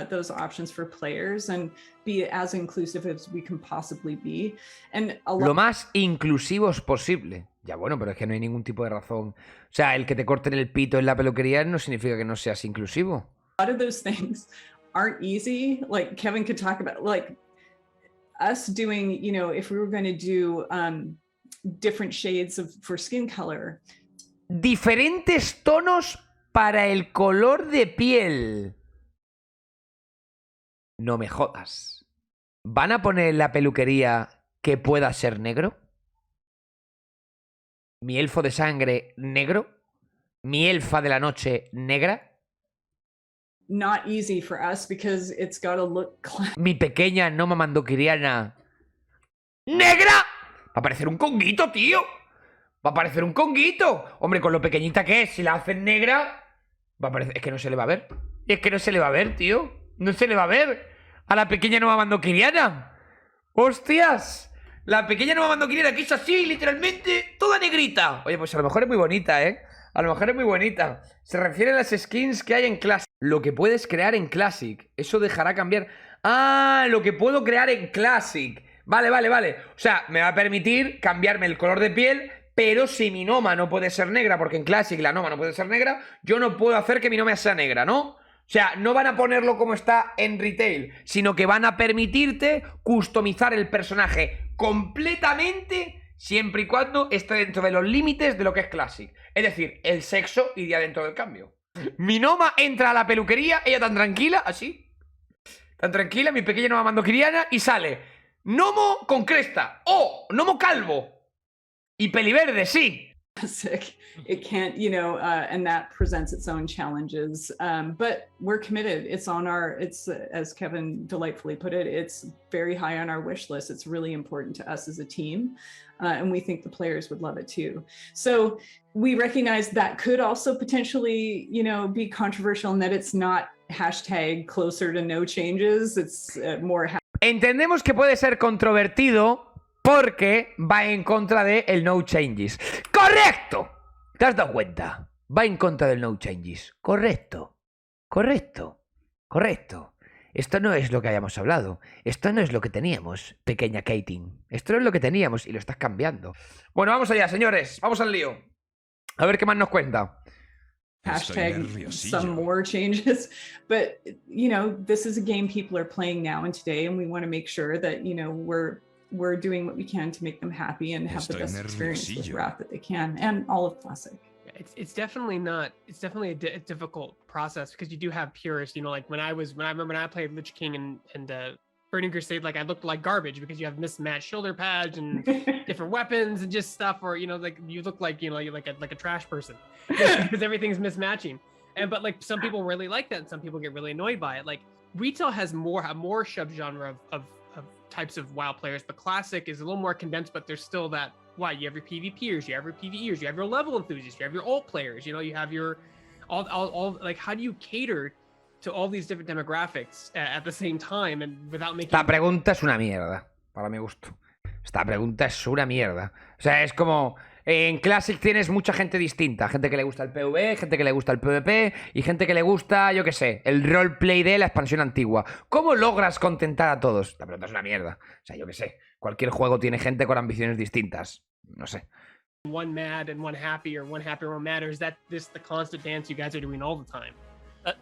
those options for players and be as inclusive as we can possibly be. And lo más inclusivos posible. Ya bueno, pero es que no hay ningún tipo de razón. O sea, el que te corten el pito en la peluquería no significa que no seas inclusivo. A lot of those things aren't easy. Like Kevin could talk about, like, us doing, you know, if we were going to do different shades for skin color. Diferentes tonos para el color de piel. No me jodas. ¿Van a poner en la peluquería que pueda ser negro? ¿Mi elfo de sangre negro? ¿Mi elfa de la noche negra? Not easy for us because it's got to look Mi pequeña no mamandokiriana negra. Va a parecer un conguito, tío. Va a parecer un conguito. Hombre, con lo pequeñita que es, si la hacen negra, va a parecer... Es que no se le va a ver. Es que no se le va a ver, tío. No se le va a ver a la pequeña no mamandokiriana. ¡Hostias! La pequeña no mamandokiriana que es así, literalmente, toda negrita. Oye, pues a lo mejor es muy bonita, ¿eh? A lo mejor es muy bonita. Se refiere a las skins que hay en Classic. Lo que puedes crear en Classic. Eso dejará cambiar. Ah, lo que puedo crear en Classic. Vale, vale, vale. O sea, me va a permitir cambiarme el color de piel. Pero si mi Noma no puede ser negra, porque en Classic la Noma no puede ser negra, yo no puedo hacer que mi Noma sea negra, ¿no? O sea, no van a ponerlo como está en retail, sino que van a permitirte customizar el personaje completamente siempre y cuando esté dentro de los límites de lo que es Classic. Es decir, el sexo iría dentro del cambio. Mi Noma entra a la peluquería, ella tan tranquila, así. Tan tranquila, mi pequeña Noma mandokiriana, y sale Nomo con cresta, o Nomo calvo, y peliverde, sí. It can't, you know, and that presents its own challenges. But we're committed. It's on our, as Kevin delightfully put it, it's very high on our wish list. It's really important to us as a team. And we think the players would love it too. So we recognize that could also potentially, you know, be controversial in that it's not hashtag closer to no changes. It's more. Entendemos que puede ser controvertido porque va en contra de el no changes. ¡Correcto! ¿Te has dado cuenta? Va en contra del no changes. Correcto. Correcto. Correcto. Esto no es lo que habíamos hablado. Esto no es lo que teníamos, pequeña Katie. Esto no es lo que teníamos y lo estás cambiando. Bueno, vamos allá, señores. Vamos al lío. A ver qué más nos cuenta. Hashtag some more changes. But, you know, this is a game people are playing now and today, and we want to make sure that, you know, we're doing what we can to make them happy and have the best experience with Wrath that they can, and all of Classic. It's definitely a difficult process because you do have purists, you know, like when I remember when I played Lich King and Burning Crusade, like I looked like garbage because you have mismatched shoulder pads and different weapons and just stuff, or, you know, like you look like, you know, you're like a trash person because everything's mismatching. But like some people really like that and some people get really annoyed by it. Like retail has more subgenre of types of WoW players, but Classic is a little more condensed, but there's still that, you have your PvPers, you have your PvEers, you have your level enthusiasts, you have your ult players, you know, you have your all like, how do you cater to all these different demographics at the same time and without making... La pregunta es una mierda, para mi gusto. Esta pregunta es una mierda. O sea, es como... En Classic tienes mucha gente distinta. Gente que le gusta el PvE, gente que le gusta el PvP y gente que le gusta, yo qué sé, el roleplay de la expansión antigua. ¿Cómo logras contentar a todos? Esta pregunta es una mierda. O sea, yo qué sé. Cualquier juego tiene gente con ambiciones distintas. No sé. One mad and one happy, or one happy and one mad, or is that this the constant dance you guys are doing all the time?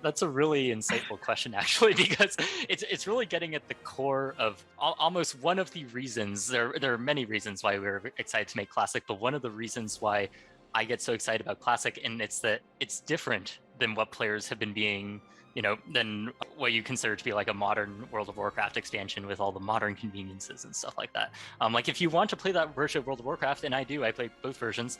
That's a really insightful question, actually, because it's really getting at the core of almost one of the reasons. There are many reasons why we're excited to make Classic, but one of the reasons why I get so excited about Classic, and it's that it's different than what players have been being, than what you consider to be like a modern World of Warcraft expansion with all the modern conveniences and stuff like that. Like if you want to play that version of World of Warcraft, and I play both versions.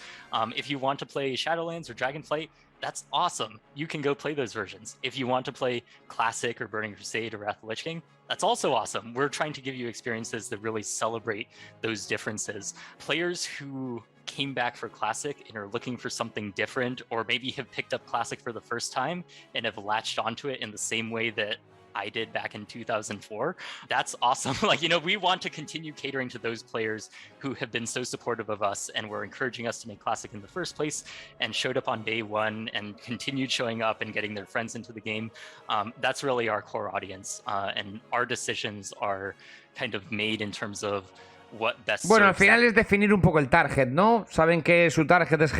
If you want to play Shadowlands or Dragonflight, that's awesome. You can go play those versions. If you want to play Classic or Burning Crusade or Wrath of the Lich King, that's also awesome. We're trying to give you experiences that really celebrate those differences. Players who came back for Classic and are looking for something different, or maybe have picked up Classic for the first time and have latched onto it in the same way that I did back in 2004. That's awesome. We want to continue catering to those players who have been so supportive of us and were encouraging us to make Classic in the first place and showed up on day one and continued showing up and getting their friends into the game. That's really our core audience. And our decisions are kind of made in terms of what best. Bueno, al final es definir un poco el target, ¿no? Saben que su target es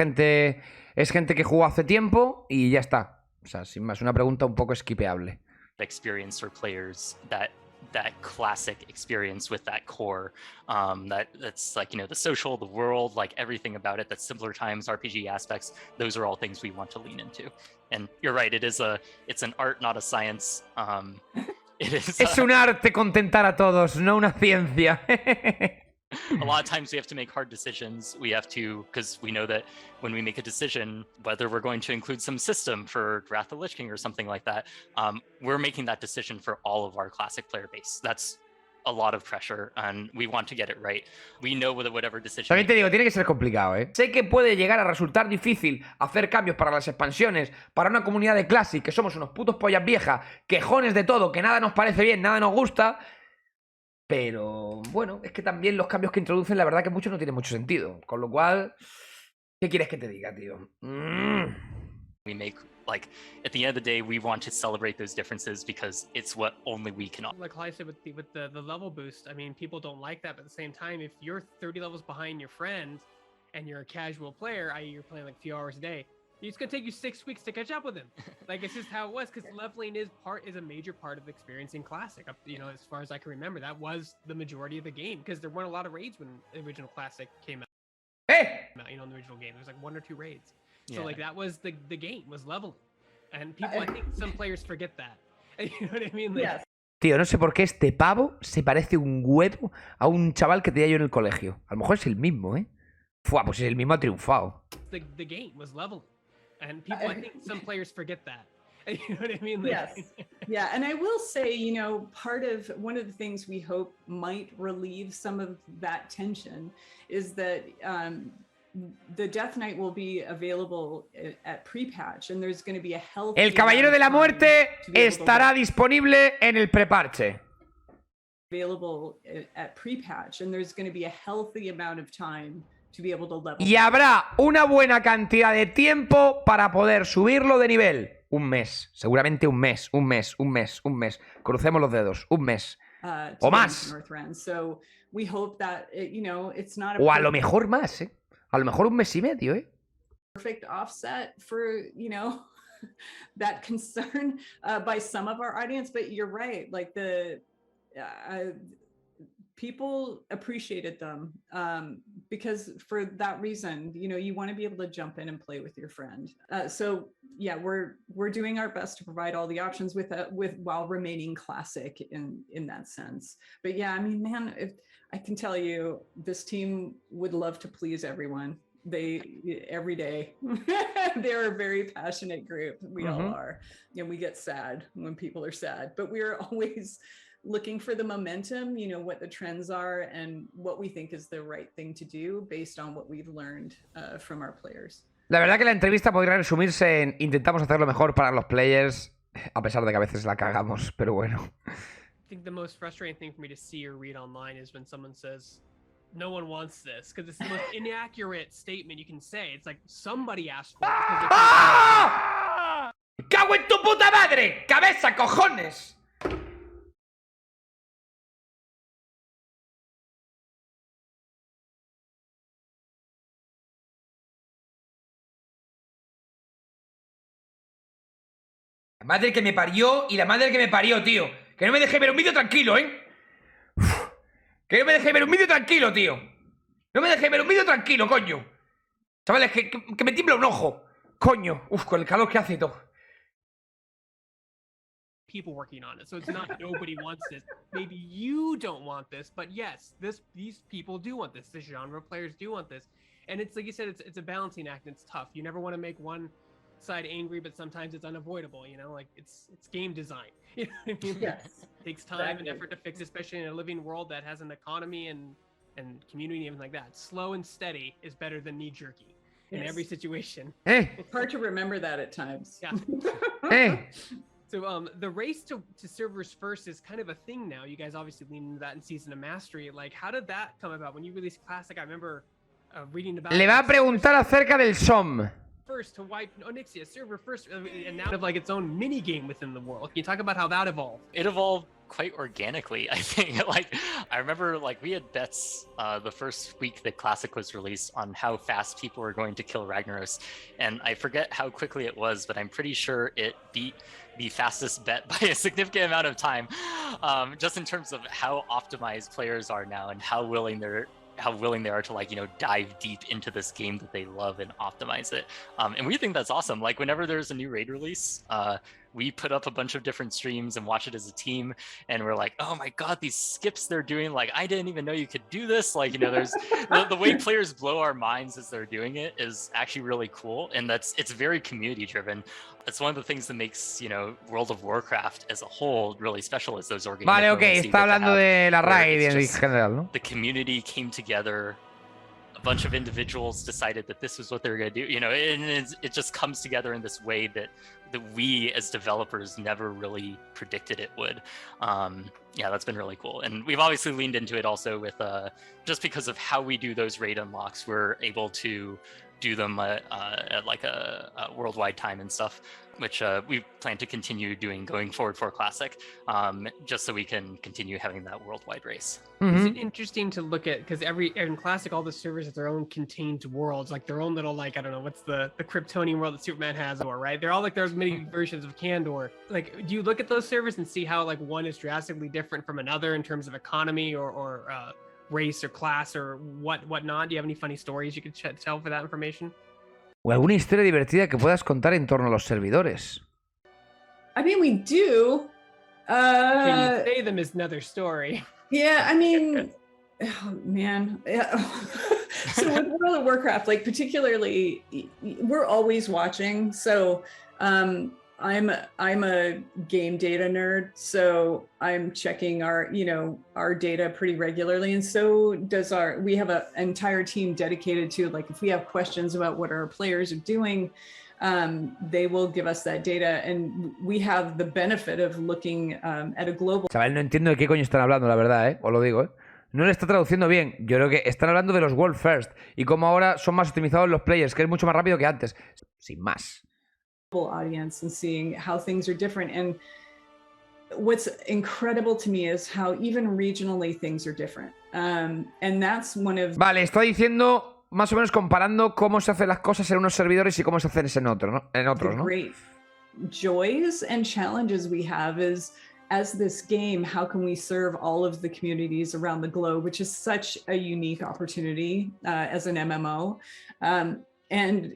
gente que jugó hace tiempo y ya está. O sea, sin más, una pregunta un poco esquipeable. Experience for players that Classic experience with that core, that's like, the social, the world, like everything about it, that simpler times, RPG aspects, those are all things we want to lean into. And you're right, it's an art, not a science. Es un arte contentar a todos, no una ciencia. A lot of times we have to make hard decisions. We have to, because we know that when we make a decision, whether we're going to include some system for Wrath of the Lich King or something like that, we're making that decision for all of our Classic player base. That's a lot of pressure, and we want to get it right. We know that whatever decision... También te digo, tiene que ser complicado, ¿eh? Sé que puede llegar a resultar difícil hacer cambios para las expansiones, para una comunidad de Classic, que somos unos putos pollas viejas, quejones de todo, que nada nos parece bien, nada nos gusta... Pero, bueno, es que también los cambios que introducen, la verdad que muchos no tienen mucho sentido. Con lo cual, ¿qué quieres que te diga, tío? We make, like, at the end of the day, we want to celebrate those differences because it's what only we can offer. Like I said, with the level boost, I mean, people don't like that, but at the same time, if you're 30 levels behind your friend and you're a casual player, i.e. you're playing like a few hours a day, it's gonna take you 6 weeks to catch up with him. Like, it's just how it was, because leveling is a major part of experiencing Classic. As far as I can remember, that was the majority of the game, because there weren't a lot of raids when the original Classic came out. In the original game, there was like 1 or 2 raids. So like that was the game, was leveling. And people, I think some players forget that. You know what I mean? Like, Yes. Tío, no sé por qué este pavo se parece un huevo a un chaval que tenía yo en el colegio. A lo mejor es el mismo, ¿eh? Fua, pues es el mismo, ha triunfado. The game was leveling. And people, I think some players forget that. You know what I mean? Like, Yes. Yeah. And I will say, one of the things we hope might relieve some of that tension is that the Death Knight will be available at pre-patch, and there's going to be a healthy... El Caballero de la Muerte estará disponible en el preparche. Available at pre-patch, and there's going to be a healthy amount of time to be able to level. Y habrá una buena cantidad de tiempo para poder subirlo de nivel. Un mes, seguramente un mes. Crucemos los dedos, un mes. O más. So we hope that it's not O a lo mejor más, ¿eh? A lo mejor un mes y medio, ¿eh? Perfect offset for, that concern by some of our audience, but you're right. Like people appreciated them because for that reason, you want to be able to jump in and play with your friend. So yeah, we're doing our best to provide all the options with while remaining classic in that sense. But yeah, I mean, man, if I can tell you, this team would love to please everyone. Every day. They're a very passionate group. We all are. And we get sad when people are sad, but we're always looking for the momentum, what the trends are and what we think is the right thing to do based on what we've learned from our players. La verdad que la entrevista podría resumirse en intentamos hacerlo mejor para los players, a pesar de que a veces la cagamos, pero bueno. I think the most frustrating thing for me to see or read online is when someone says, no one wants this because it's the most inaccurate statement you can say. It's like somebody asked for it. ¡Ah! ¡Cago en tu puta madre! ¡Cabeza, cojones! La madre que me parió y la madre que me parió, tío. Que no me dejé ver un vídeo tranquilo, ¿eh? Uf. Que no me dejé ver un vídeo tranquilo, tío. No me dejé ver un vídeo tranquilo, coño. Chavales, que me tiembla un ojo. Coño. Uf, con el calor que hace y todo. People working on it, so it's not nobody wants this. Maybe you don't want this, but yes, these people do want this. The genre players do want this, and it's like you said, it's a balancing act. And it's tough. You never want to make one side angry, but sometimes it's unavoidable. You know, like it's game design. You know what I mean? Yes. It takes time and effort to fix, especially in a living world that has an economy and community and everything like that. Slow and steady is better than knee jerky in every situation. It's hard to remember that at times. Yeah. So the race to servers first is kind of a thing now. You guys obviously leaned into that in Season of Mastery. Like, how did that come about? When you released Classic, I remember reading about. Le va a preguntar acerca del SOM. First to wipe Onyxia server first, and now have like its own mini game within the world. Can you talk about how that evolved? It evolved quite organically, I think. Like, I remember like we had bets the first week that Classic was released on how fast people were going to kill Ragnaros, and I forget how quickly it was, but I'm pretty sure it beat the fastest bet by a significant amount of time, just in terms of how optimized players are now and how willing they are to, like, you know, dive deep into this game that they love and optimize it. And we think that's awesome. Like, whenever there's a new raid release, we put up a bunch of different streams and watch it as a team, and we're like, oh my god, these skips they're doing, like, I didn't even know you could do this. Like, you know, there's the way players blow our minds as they're doing it is actually really cool, and it's very community driven. It's one of the things that makes, you know, World of Warcraft as a whole really special, is those organic. Vale, ok, está hablando de la raid en general, ¿no? The community came together, a bunch of individuals decided that this was what they were going to do, you know, and it just comes together in this way that we as developers never really predicted it would. Yeah, that's been really cool. And we've obviously leaned into it also with, just because of how we do those raid unlocks, we're able to do them at like a worldwide time and stuff, which we plan to continue doing going forward for Classic, just so we can continue having that worldwide race. Is it interesting to look at, because in Classic, all the servers have their own contained worlds, like their own little, like, I don't know, what's the Kryptonian world that Superman has, or right? They're all like there's many versions of Kandor. Like, do you look at those servers and see how like one is drastically different from another in terms of economy or race or class or whatnot? Do you have any funny stories you could tell for that information? O alguna historia divertida que puedas contar en torno a los servidores. I mean, we do. Can you say them is another story. Yeah, I mean, oh man. Yeah. So with World of Warcraft, like particularly, we're always watching. So I'm a game data nerd, so I'm checking our data pretty regularly, and so does we have an entire team dedicated to, like, if we have questions about what our players are doing, they will give us that data, and we have the benefit of looking at a global. Chaval, no entiendo de qué coño están hablando, la verdad, os lo digo, No le está traduciendo bien. Yo creo que están hablando de los World First y cómo ahora son más optimizados los players, que es mucho más rápido que antes. Sin más. Audience and seeing how things are different, and what's incredible to me is how even regionally things are different, and that's one of. Vale, está diciendo más o menos comparando cómo se hacen las cosas en unos servidores y cómo se hacen en otros, ¿no? En otros, ¿no? Great joys and challenges we have is, as this game, how can we serve all of the communities around the globe, which is such a unique opportunity as an MMO, and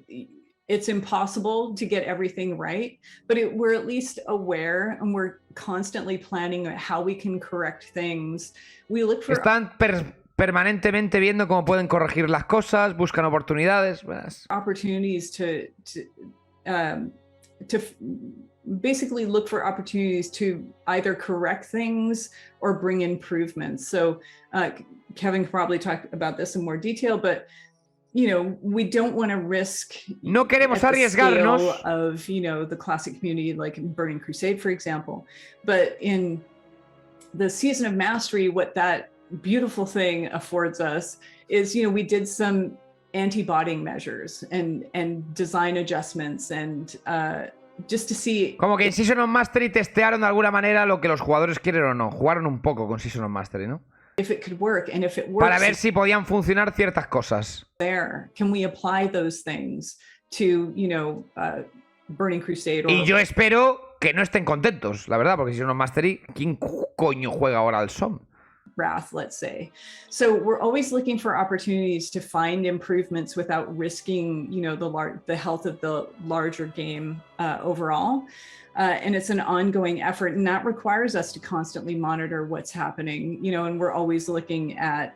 it's impossible to get everything right, but we're at least aware, and we're constantly planning how we can correct things. We look for. Están permanentemente viendo cómo pueden corregir las cosas, buscan oportunidades. Opportunities to basically look for opportunities to either correct things or bring improvements. So Kevin can probably talk about this in more detail, but we don't want to risk. No queremos arriesgarnos. Of the classic community, like Burning Crusade, for example. But in the Season of Mastery, what that beautiful thing affords us is, you know, we did some anti-botting measures and design adjustments and just to see. Como que en Season of Mastery testearon de alguna manera lo que los jugadores quieren o no. Jugaron un poco con Season of Mastery, ¿no? If it could work, and if it works, para ver si podían funcionar ciertas cosas. There, can we apply those things to, you know, Burning Crusade? Y yo espero que no estén contentos, la verdad, porque Season of Mastery, ¿quién coño juega ahora al SOM? Wrath, let's say. So we're always looking for opportunities to find improvements without risking, you know, the health of the larger game overall. And it's an ongoing effort, and that requires us to constantly monitor what's happening, you know, and we're always looking at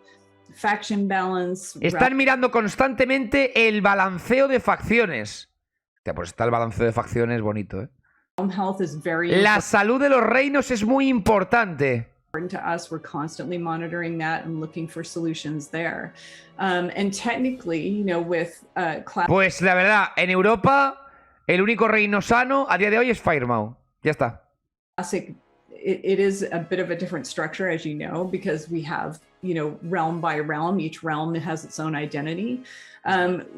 faction balance. Están mirando constantemente el balanceo de facciones. Pues está el balanceo de facciones bonito, ¿eh? Health is very La salud de los reinos es muy importante. To us, we're constantly monitoring that and looking for solutions there. And technically, you know, with pues la verdad, en Europa, el único reino sano a día de hoy es Firemount. Ya está. Classic, it is a bit of a different structure, as you know, because we have, you know, realm by realm. Each realm has its own identity.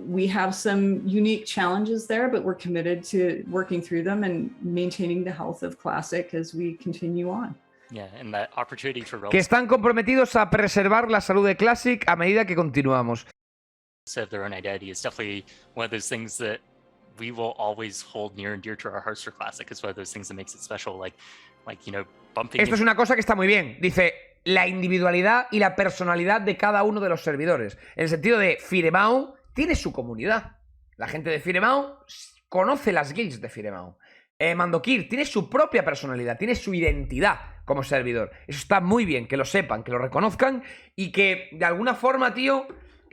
We have some unique challenges there, but we're committed to working through them and maintaining the health of Classic as we continue on. Yeah, and that opportunity for que están comprometidos a preservar la salud de Classic a medida que continuamos. Of their own identity is definitely one of those things that we will always hold near and dear to our hearts for Classic. It's one of those things that makes it special, like you know, bumping. Esto es una cosa que está muy bien. Dice la individualidad y la personalidad de cada uno de los servidores. En el sentido de Firemount tiene su comunidad. La gente de Firemount conoce las guilds de Firemount. Mandokir tiene su propia personalidad, tiene su identidad como servidor. Eso está muy bien, que lo sepan, que lo reconozcan y que de alguna forma, tío,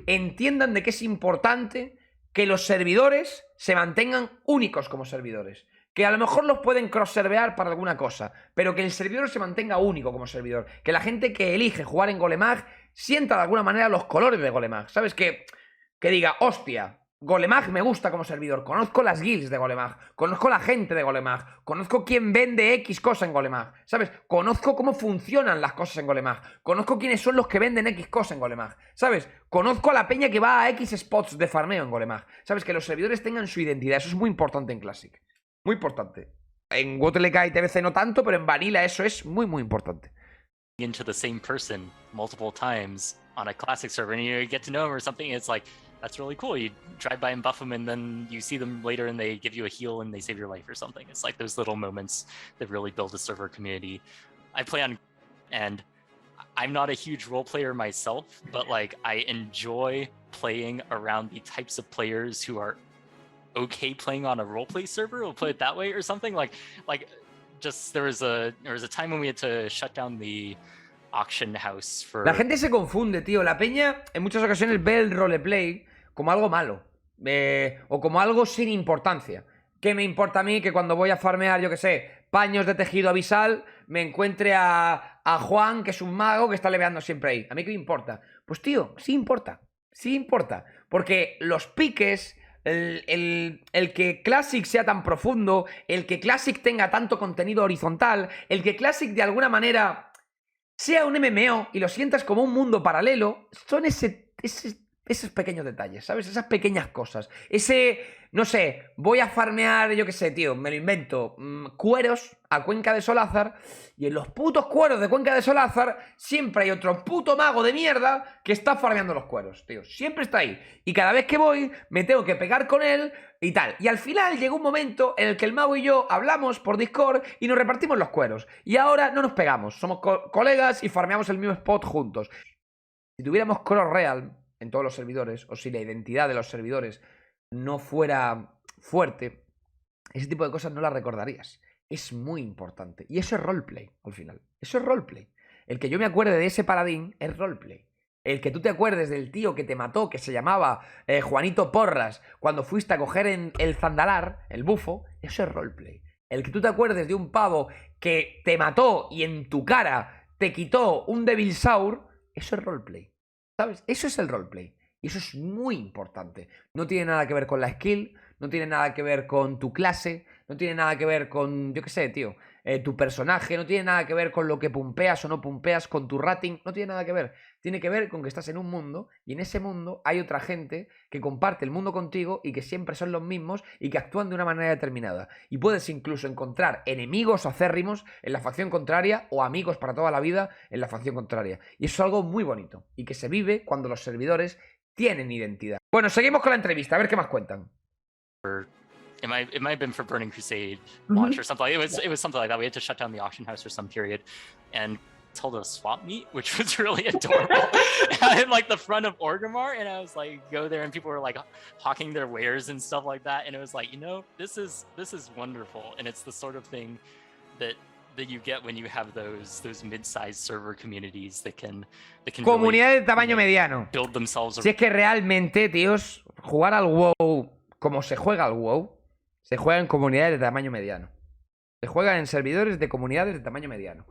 entiendan de que es importante que los servidores se mantengan únicos como servidores. Que a lo mejor los pueden cross-servear para alguna cosa, pero que el servidor se mantenga único como servidor. Que la gente que elige jugar en Golemag sienta de alguna manera los colores de Golemag. ¿Sabes? Que diga, hostia, Golemag me gusta como servidor, conozco las guilds de Golemag, conozco la gente de Golemag, conozco quién vende X cosa en Golemag, ¿sabes? Conozco cómo funcionan las cosas en Golemag, conozco quiénes son los que venden X cosa en Golemag, ¿sabes? Conozco a la peña que va a X spots de farmeo en Golemag, ¿sabes? Que los servidores tengan su identidad, eso es muy importante en Classic, muy importante. En WTLK y TBC no tanto, pero en Vanilla eso es muy, muy importante. Into the same person multiple times on a Classic server and you get to know him or something, it's like, that's really cool. You drive by and buff them, and then you see them later and they give you a heal and they save your life or something. It's like those little moments that really build a server community. I play on, and I'm not a huge role player myself, but like I enjoy playing around the types of players who are okay playing on a roleplay server, we'll put it that way or something. Like just there was a time when we had to shut down the auction house for... La gente se confunde, tío. La peña en muchas ocasiones ve el roleplay como algo malo, o como algo sin importancia. ¿Qué me importa a mí que cuando voy a farmear, yo qué sé, paños de tejido abisal, me encuentre a Juan, que es un mago, que está leveando siempre ahí? ¿A mí qué me importa? Pues tío, sí importa. Sí importa. Porque los piques, el que Classic sea tan profundo, el que Classic tenga tanto contenido horizontal, el que Classic de alguna manera sea un MMO y lo sientas como un mundo paralelo, son esos pequeños detalles, ¿sabes? Esas pequeñas cosas. No sé, voy a farmear, yo qué sé, tío, me lo invento, cueros a Cuenca de Solázar, y en los putos cueros de Cuenca de Solázar siempre hay otro puto mago de mierda que está farmeando los cueros, tío. Siempre está ahí. Y cada vez que voy, me tengo que pegar con él y tal. Y al final llega un momento en el que el mago y yo hablamos por Discord y nos repartimos los cueros. Y ahora no nos pegamos, somos colegas y farmeamos el mismo spot juntos. Si tuviéramos cross real en todos los servidores, o si la identidad de los servidores no fuera fuerte, ese tipo de cosas no las recordarías. Es muy importante. Y eso es roleplay, al final. Eso es roleplay. El que yo me acuerde de ese paladín es roleplay. El que tú te acuerdes del tío que te mató, que se llamaba Juanito Porras, cuando fuiste a coger en el zandalar, el bufo, eso es roleplay. El que tú te acuerdes de un pavo que te mató y en tu cara te quitó un Devil Saur, eso es roleplay. ¿Sabes? Eso es el roleplay. Y eso es muy importante. No tiene nada que ver con la skill, no tiene nada que ver con tu clase, no tiene nada que ver con, yo qué sé, tío, tu personaje, no tiene nada que ver con lo que pumpeas o no pumpeas, con tu rating, no tiene nada que ver. Tiene que ver con que estás en un mundo y en ese mundo hay otra gente que comparte el mundo contigo y que siempre son los mismos y que actúan de una manera determinada. Y puedes incluso encontrar enemigos acérrimos en la facción contraria o amigos para toda la vida en la facción contraria. Y eso es algo muy bonito y que se vive cuando los servidores tienen identidad. Bueno, seguimos con la entrevista, a ver qué más cuentan. It might have been for Burning Crusade launch or something. It was something like that. We had to shut down the auction house for some period, and told a swap meet, which was really adorable. In like the front of Orgrimmar, and I was like, go there, and people were like hawking their wares and stuff like that, and it was like, you know, this is wonderful, and it's the sort of thing that you get when you have those mid-sized server communities that can comunidad really, de tamaño mediano. Build themselves. Si es que realmente, tíos, jugar al WoW como se juega al WoW, se juega en comunidades de tamaño mediano. Se juega en servidores de comunidades de tamaño mediano.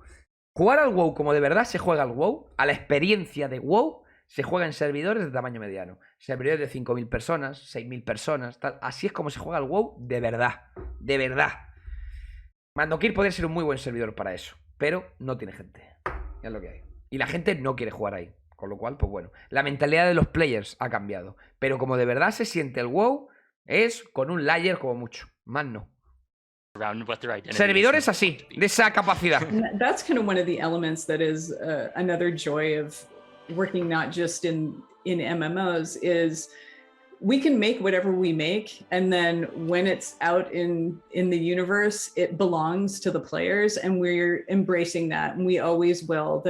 Jugar al WoW como de verdad se juega al WoW, a la experiencia de WoW, se juega en servidores de tamaño mediano. Servidores de 5.000 personas, 6.000 personas, tal. Así es como se juega al WoW de verdad. De verdad. Mandokir podría ser un muy buen servidor para eso, pero no tiene gente. Es lo que hay. Y la gente no quiere jugar ahí. Con lo cual, pues bueno, la mentalidad de los players ha cambiado. Pero como de verdad se siente el WoW, es con un layer como mucho. Más no. Servidores así, de esa capacidad. That's kind of one of the elements that is another joy of working not just in MMOs is we can make whatever we make, and then when it's out in the universe, it belongs to the players, and we're embracing that, and we always will.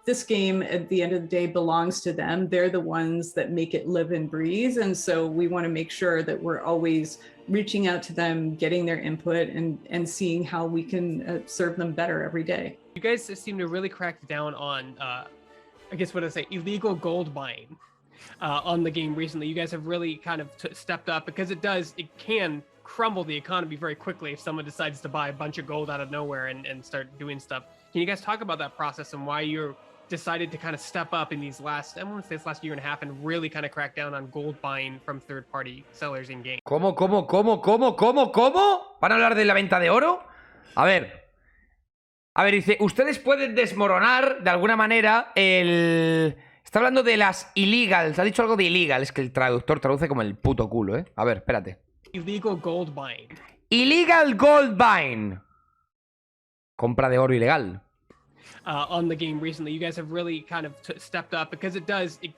This game, at the end of the day, belongs to them. They're the ones that make it live and breathe, and so we want to make sure that we're always reaching out to them, getting their input, and seeing how we can serve them better every day. You guys seem to really crack down on, I guess what I say, illegal gold buying. On the game recently. You guys have really kind of stepped up because it can crumble the economy very quickly if someone decides to buy a bunch of gold out of nowhere and start doing stuff. Can you guys talk about that process and why you decided to kind of step up in these last, I want to say this last year and a half, and really kind of crack down on gold buying from third-party sellers in game? ¿Cómo? ¿Van a hablar de la venta de oro? A ver, dice, ustedes pueden desmoronar de alguna manera el... Está hablando de las illegals. Ha dicho algo de illegal. Es que el traductor traduce como el puto culo, ¿eh? A ver, espérate. Illegal gold buying. Illegal gold buying. Compra de oro ilegal. On the game recently, you guys have really kind of stepped up because it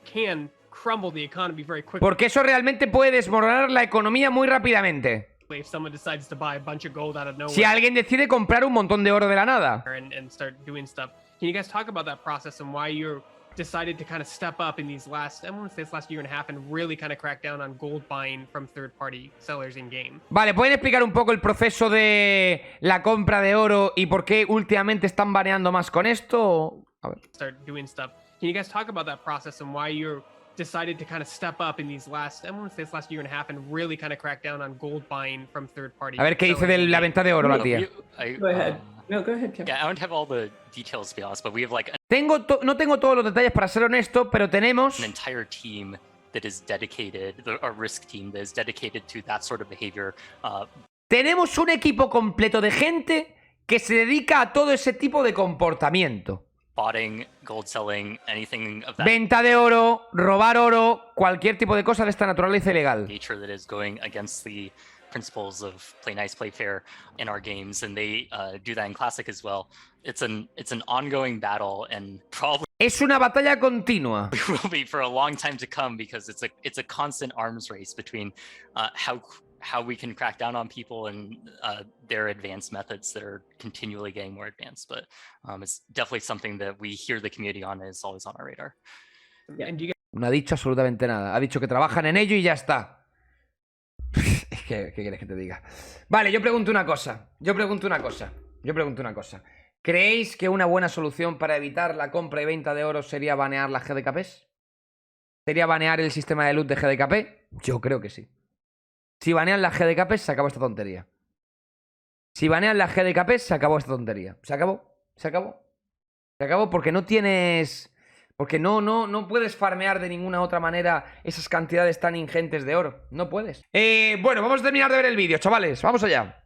can crumble the economy very quickly. Porque eso realmente puede desmoronar la economía muy rápidamente. If someone decides to buy a bunch of gold out of nowhere. Si alguien decide comprar un montón de oro de la nada. And start doing stuff. Can you guys talk about that process and why you're decided to kind of step up in these last, I want to say this last year and a half, and really kind of crack down on gold buying from third-party sellers in game? Vale, ¿pueden explicar un poco el proceso de la compra de oro y por qué últimamente están baneando más con esto? A ver. Start doing stuff. Can you guys talk about that process and why you're decided to kind of step up in these last, I want to say this last year and a half, and really kind of crack down on gold buying from third-party? A ver qué dice de la venta de oro la tía. Go ahead. No, go ahead, Kevin. Yeah, I don't have all the details to be honest, but we have like no tengo todos los detalles para ser honesto, pero tenemos an entire team that is dedicated, a risk team that is dedicated to that sort of behavior. Tenemos un equipo completo de gente que se dedica a todo ese tipo de comportamiento. Spotting, gold selling, anything of that Venta de oro, robar oro, cualquier tipo de cosa de esta naturaleza ilegal. nature that is going against the principles of play nice, play fair in our games, and they do that in Classic as well. It's an ongoing battle, and probably Es una batalla continua. will be for a long time to come because it's a constant arms race between how we can crack down on people and their advanced methods that are continually getting more advanced. But it's definitely something that we hear the community on, and it's always on our radar. Yeah. And you guys No ha dicho absolutamente nada. Ha dicho que trabajan en ello y ya está. ¿Qué quieres que te diga? Vale, yo pregunto una cosa. ¿Creéis que una buena solución para evitar la compra y venta de oro sería banear las GDKPs? ¿Sería banear el sistema de loot de GDKP? Yo creo que sí. Si banean las GDKPs, se acabó esta tontería. Si banean las GDKPs, se acabó esta tontería. Se acabó porque no tienes... Porque no puedes farmear de ninguna otra manera esas cantidades tan ingentes de oro. No puedes. Bueno, vamos a terminar de ver el vídeo, chavales. Vamos allá.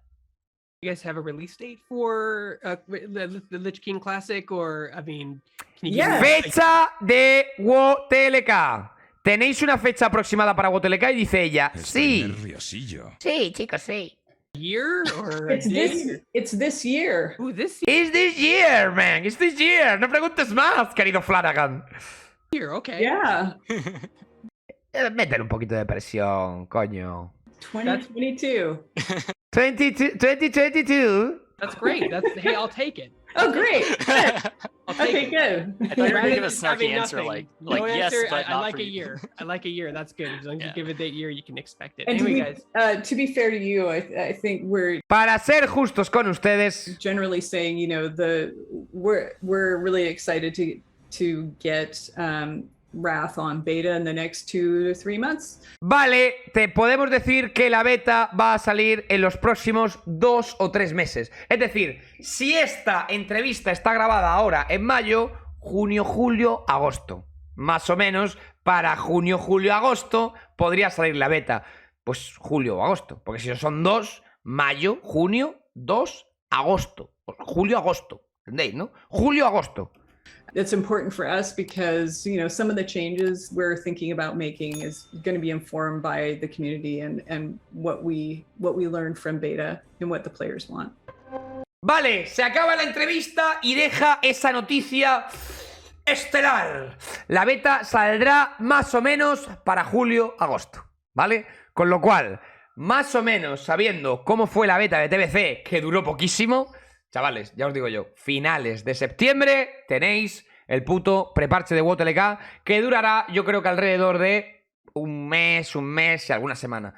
You guys have a release date for the Lich King Classic, or I mean, can you give me, Fecha de WTLK. ¿Tenéis una fecha aproximada para WTLK? Y dice ella, sí. Sí, chicos, sí. year or It's this year. Ooh, this It's this year, man. It's this year. No preguntes más, querido Flanagan. year, okay. Yeah. Métele un poquito de presión, coño. 2022. 2022. That's great. Hey, I'll take it. Oh, great. Good. I'll take Okay, it. good. I thought you were gonna give a Rather than having snarky answer nothing. like No yes, answer, but I not like for a you. year. I like a year. That's good. As long as Yeah. you give it that year, you can expect it. And Anyway, guys. to be fair to you, I think we're Para ser justos con ustedes, generally saying, you know, we're really excited to get Wrath on beta in the next 2 to 3 months. vale, te podemos decir que la beta va a salir en los próximos 2 o 3 meses. Es decir, si esta entrevista está grabada ahora en mayo, junio, julio, agosto. Más o menos para junio, julio, agosto podría salir la beta. Pues julio o agosto. Porque si son 2, mayo, junio, 2, agosto. Julio, agosto. ¿Entendéis, no? Julio, agosto. It's important for us because, you know, some of the changes we're thinking about making is going to be informed by the community and what we learned from beta and what the players want. Vale, se acaba la entrevista y deja esa noticia estelar. La beta saldrá más o menos para julio-agosto, ¿vale? Con lo cual, más o menos sabiendo cómo fue la beta de TBC, que duró poquísimo, chavales, ya os digo yo, finales de septiembre tenéis el puto preparche de WTLK que durará, yo creo que alrededor de un mes y alguna semana.